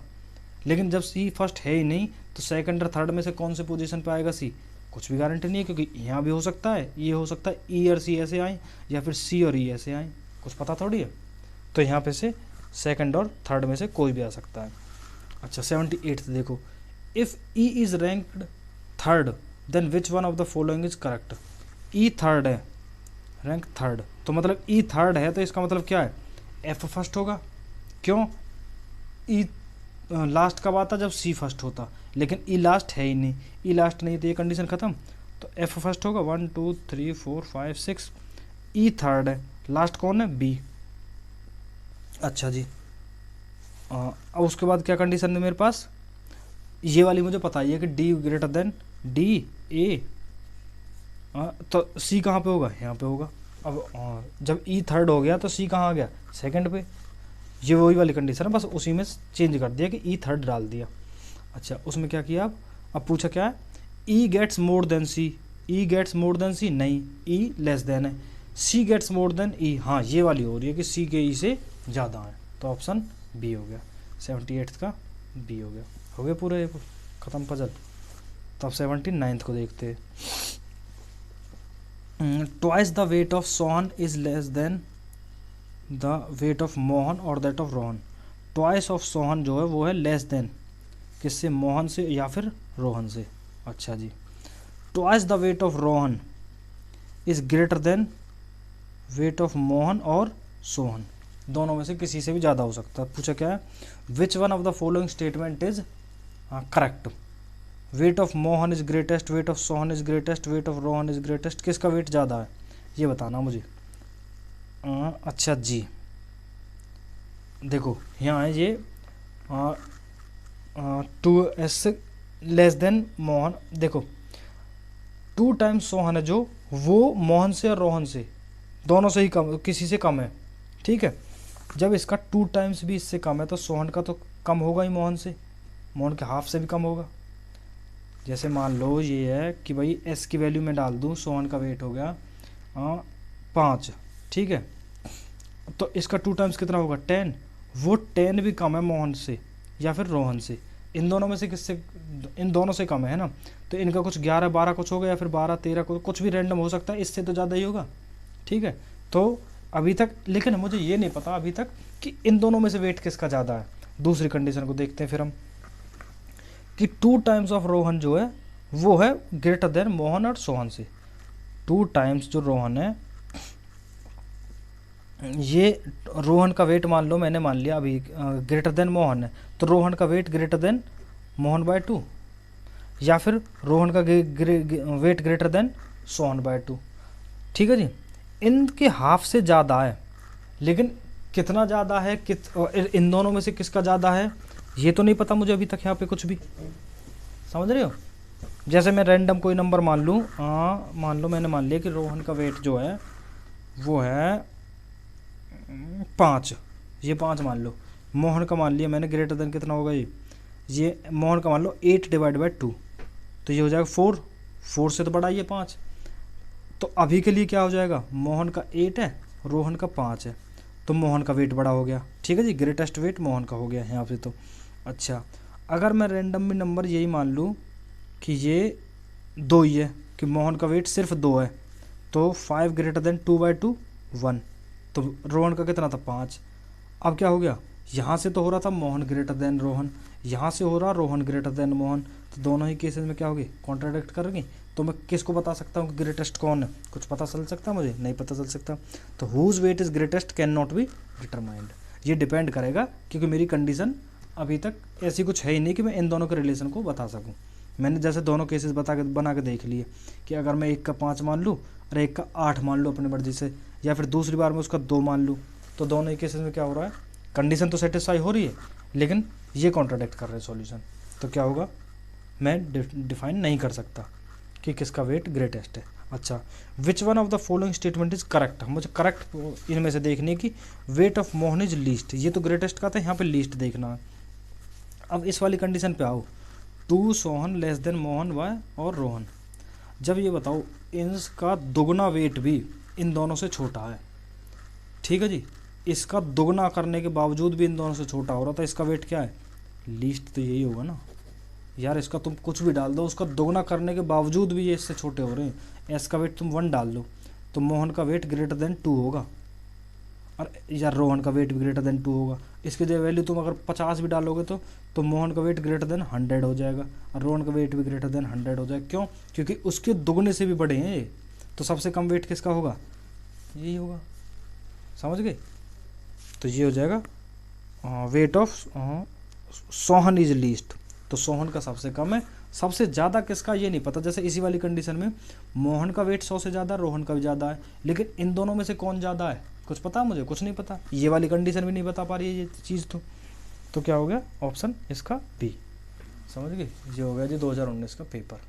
लेकिन जब सी फर्स्ट है ही नहीं तो सेकंड और थर्ड में से कौन से पोजीशन पे आएगा सी, कुछ भी गारंटी नहीं है, क्योंकि यहाँ भी हो सकता है, ये हो सकता है ई और सी ऐसे आए, या फिर सी और ई ऐसे आए, कुछ पता थोड़ी है। तो यहाँ पे से सेकंड और थर्ड में से कोई भी आ सकता है। अच्छा 78 देखो, if E is ranked third then which one of the following is correct. E third है, रैंक थर्ड, तो मतलब ई थर्ड है तो इसका मतलब क्या है, एफ फर्स्ट होगा। क्यों, ई लास्ट कब आता, जब सी फर्स्ट होता, लेकिन ई लास्ट है ही नहीं, ई लास्ट नहीं तो ये कंडीशन ख़त्म, तो एफ फर्स्ट होगा। 1 2 3 4 5 6, ई थर्ड है, लास्ट कौन है, बी। अच्छा जी, अब उसके बाद क्या कंडीशन है मेरे पास, ये वाली मुझे पता ही है कि D greater than D A, तो सी कहाँ पे होगा, यहाँ पे होगा। अब जब ई थर्ड हो गया तो सी कहाँ आ गया, सेकंड पे, ये वही वाली कंडीशन है, बस उसी में चेंज कर दिया कि ई थर्ड डाल दिया। अच्छा उसमें क्या किया, अब पूछा क्या है, ई गेट्स मोर देन सी, ई गेट्स मोर देन सी नहीं, ई लेस देन है, सी गेट्स मोर देन ई, हाँ ये वाली हो रही है कि सी के ई से ज़्यादा है, तो ऑप्शन बी हो गया, 78 का बी हो गया। हो गया पूरा, ये ख़त्म पजल। तो अब 79 को देखते हैं। Twice the weight of Sohan is less than the weight of Mohan और that of Rohan. Twice of Sohan जो है वो है लेस देन किससे, मोहन से या फिर रोहन से। अच्छा जी, twice the weight of Rohan is greater than weight of Mohan और सोहन, दोनों में से किसी से भी ज़्यादा हो सकता है। पूछा क्या है, विच one of the following statement is correct. Wait of Mohan is greatest, wait of Sohan is greatest, wait of Rohan is greatest, किसका वेट ज़्यादा है ये बताना मुझे। अच्छा जी देखो यहाँ है ये 2s लेस देन मोहन, देखो 2 टाइम्स सोहन है जो वो मोहन से और रोहन से दोनों से ही कम, किसी से कम है, ठीक है। जब इसका 2 टाइम्स भी इससे कम है तो सोहन का तो कम होगा ही मोहन से, मोहन के हाफ से भी कम होगा। जैसे मान लो ये है कि भाई s की वैल्यू में डाल दूँ, सोहन का वेट हो गया 5, ठीक है, तो इसका 2 टाइम्स कितना होगा 10, वो 10 भी कम है मोहन से या फिर रोहन से, इन दोनों में से किससे, इन दोनों से कम है ना, तो इनका कुछ 11 12 कुछ होगा या फिर 12 13 कुछ भी रैंडम हो सकता है, इससे तो ज़्यादा ही होगा, ठीक है। तो अभी तक, लेकिन मुझे ये नहीं पता अभी तक कि इन दोनों में से वेट किसका ज़्यादा है। दूसरी कंडीशन को देखते हैं फिर हम, कि 2 टाइम्स ऑफ रोहन जो है वो है ग्रेटर देन मोहन और सोहन से। 2 टाइम्स जो रोहन है, ये रोहन का वेट मान लो, मैंने मान लिया अभी ग्रेटर देन मोहन है, तो रोहन का weight greater than Mohan by 2, या फिर रोहन का weight greater than Sohan by 2, ठीक है जी। इनके हाफ से ज़्यादा है, लेकिन कितना ज़्यादा है, इन दोनों में से किसका ज़्यादा है ये तो नहीं पता मुझे अभी तक यहाँ पे कुछ भी, समझ रहे हो। जैसे मैं रैंडम कोई नंबर मान लूँ, मान लो मैंने मान लिया कि रोहन का वेट जो है वो है 5, ये 5 मान लो, मोहन का मान लिया मैंने ग्रेटर देन कितना होगा ये मोहन का मान लो 8 डिवाइड बाई 2, तो ये हो जाएगा 4, 4 से तो बड़ा ये 5, तो अभी के लिए क्या हो जाएगा, मोहन का 8 है, रोहन का 5 है, तो मोहन का वेट बड़ा हो गया, ठीक है जी, ग्रेटेस्ट वेट मोहन का हो गया यहाँ पे तो। अच्छा अगर मैं रैंडम में नंबर यही मान लूँ कि ये 2 ही है, कि मोहन का वेट सिर्फ 2 है, तो 5 ग्रेटर देन 2 बाई 2 1, तो रोहन का कितना था 5। अब क्या हो गया, यहाँ से तो हो रहा था मोहन ग्रेटर देन रोहन, यहाँ से हो रहा रोहन ग्रेटर देन मोहन, तो दोनों ही केसेस में क्या होगी, कॉन्ट्राडिक्ट करेंगी। तो मैं किसको बता सकता हूँ कि ग्रेटेस्ट कौन है, कुछ पता चल सकता है मुझे, नहीं पता चल सकता। तो whose weight is greatest can not be determined, ये डिपेंड करेगा, क्योंकि मेरी कंडीशन अभी तक ऐसी कुछ है ही नहीं कि मैं इन दोनों के रिलेशन को बता सकूँ। मैंने जैसे दोनों केसेस बना के देख लिए कि अगर मैं एक का 5 मान लूँ और एक का 8 मान लूँ अपनी मर्जी से, या फिर दूसरी बार में उसका 2 मान लूँ, तो दोनों ही केसेस में क्या हो रहा है, कंडीशन तो सेटिस्फाई हो रही है, लेकिन ये कॉन्ट्राडिक्ट कर रहे हैं सॉल्यूशन, तो क्या होगा मैं डिफाइन नहीं कर सकता कि किसका वेट ग्रेटेस्ट है। अच्छा, विच one of the following statement is correct, मुझे करेक्ट इनमें से देखने की wait of Mohan is least, ये तो ग्रेटेस्ट का था, यहाँ पे लीस्ट देखना है। अब इस वाली कंडीशन पे आओ, two Sohan less than Mohan वाई और रोहन, जब ये बताओ इनका दुगना वेट भी इन दोनों से छोटा है, ठीक है जी, इसका दुगना करने के बावजूद भी इन दोनों से छोटा हो रहा था, इसका वेट क्या है, लीस्ट तो यही होगा ना यार, इसका तुम कुछ भी डाल दो, उसका दोगुना करने के बावजूद भी ये इससे छोटे हो रहे हैं, एस का वेट तुम 1 डाल दो तो मोहन का वेट ग्रेटर देन 2 होगा, और यार रोहन का वेट भी ग्रेटर देन 2 होगा, इसकी जो वैल्यू तुम अगर 50 भी डालोगे तो मोहन का वेट ग्रेटर देन 100 हो जाएगा, और रोहन का वेट भी ग्रेटर देन 100 हो जाएगा। क्यों? क्योंकि उसके दुगने से भी बड़े हैं ये, तो सबसे कम वेट किसका होगा, यही होगा, समझ गए। तो ये हो जाएगा wait of Sohan is least, तो सोहन का सबसे कम है, सबसे ज़्यादा किसका ये नहीं पता। जैसे इसी वाली कंडीशन में मोहन का वेट 100 से ज़्यादा, रोहन का भी ज़्यादा है, लेकिन इन दोनों में से कौन ज़्यादा है कुछ पता है मुझे, कुछ नहीं पता, ये वाली कंडीशन भी नहीं बता पा रही है ये चीज़। तो क्या हो गया ऑप्शन इसका बी, समझ गए। ये हो गया जी 2019 का पेपर।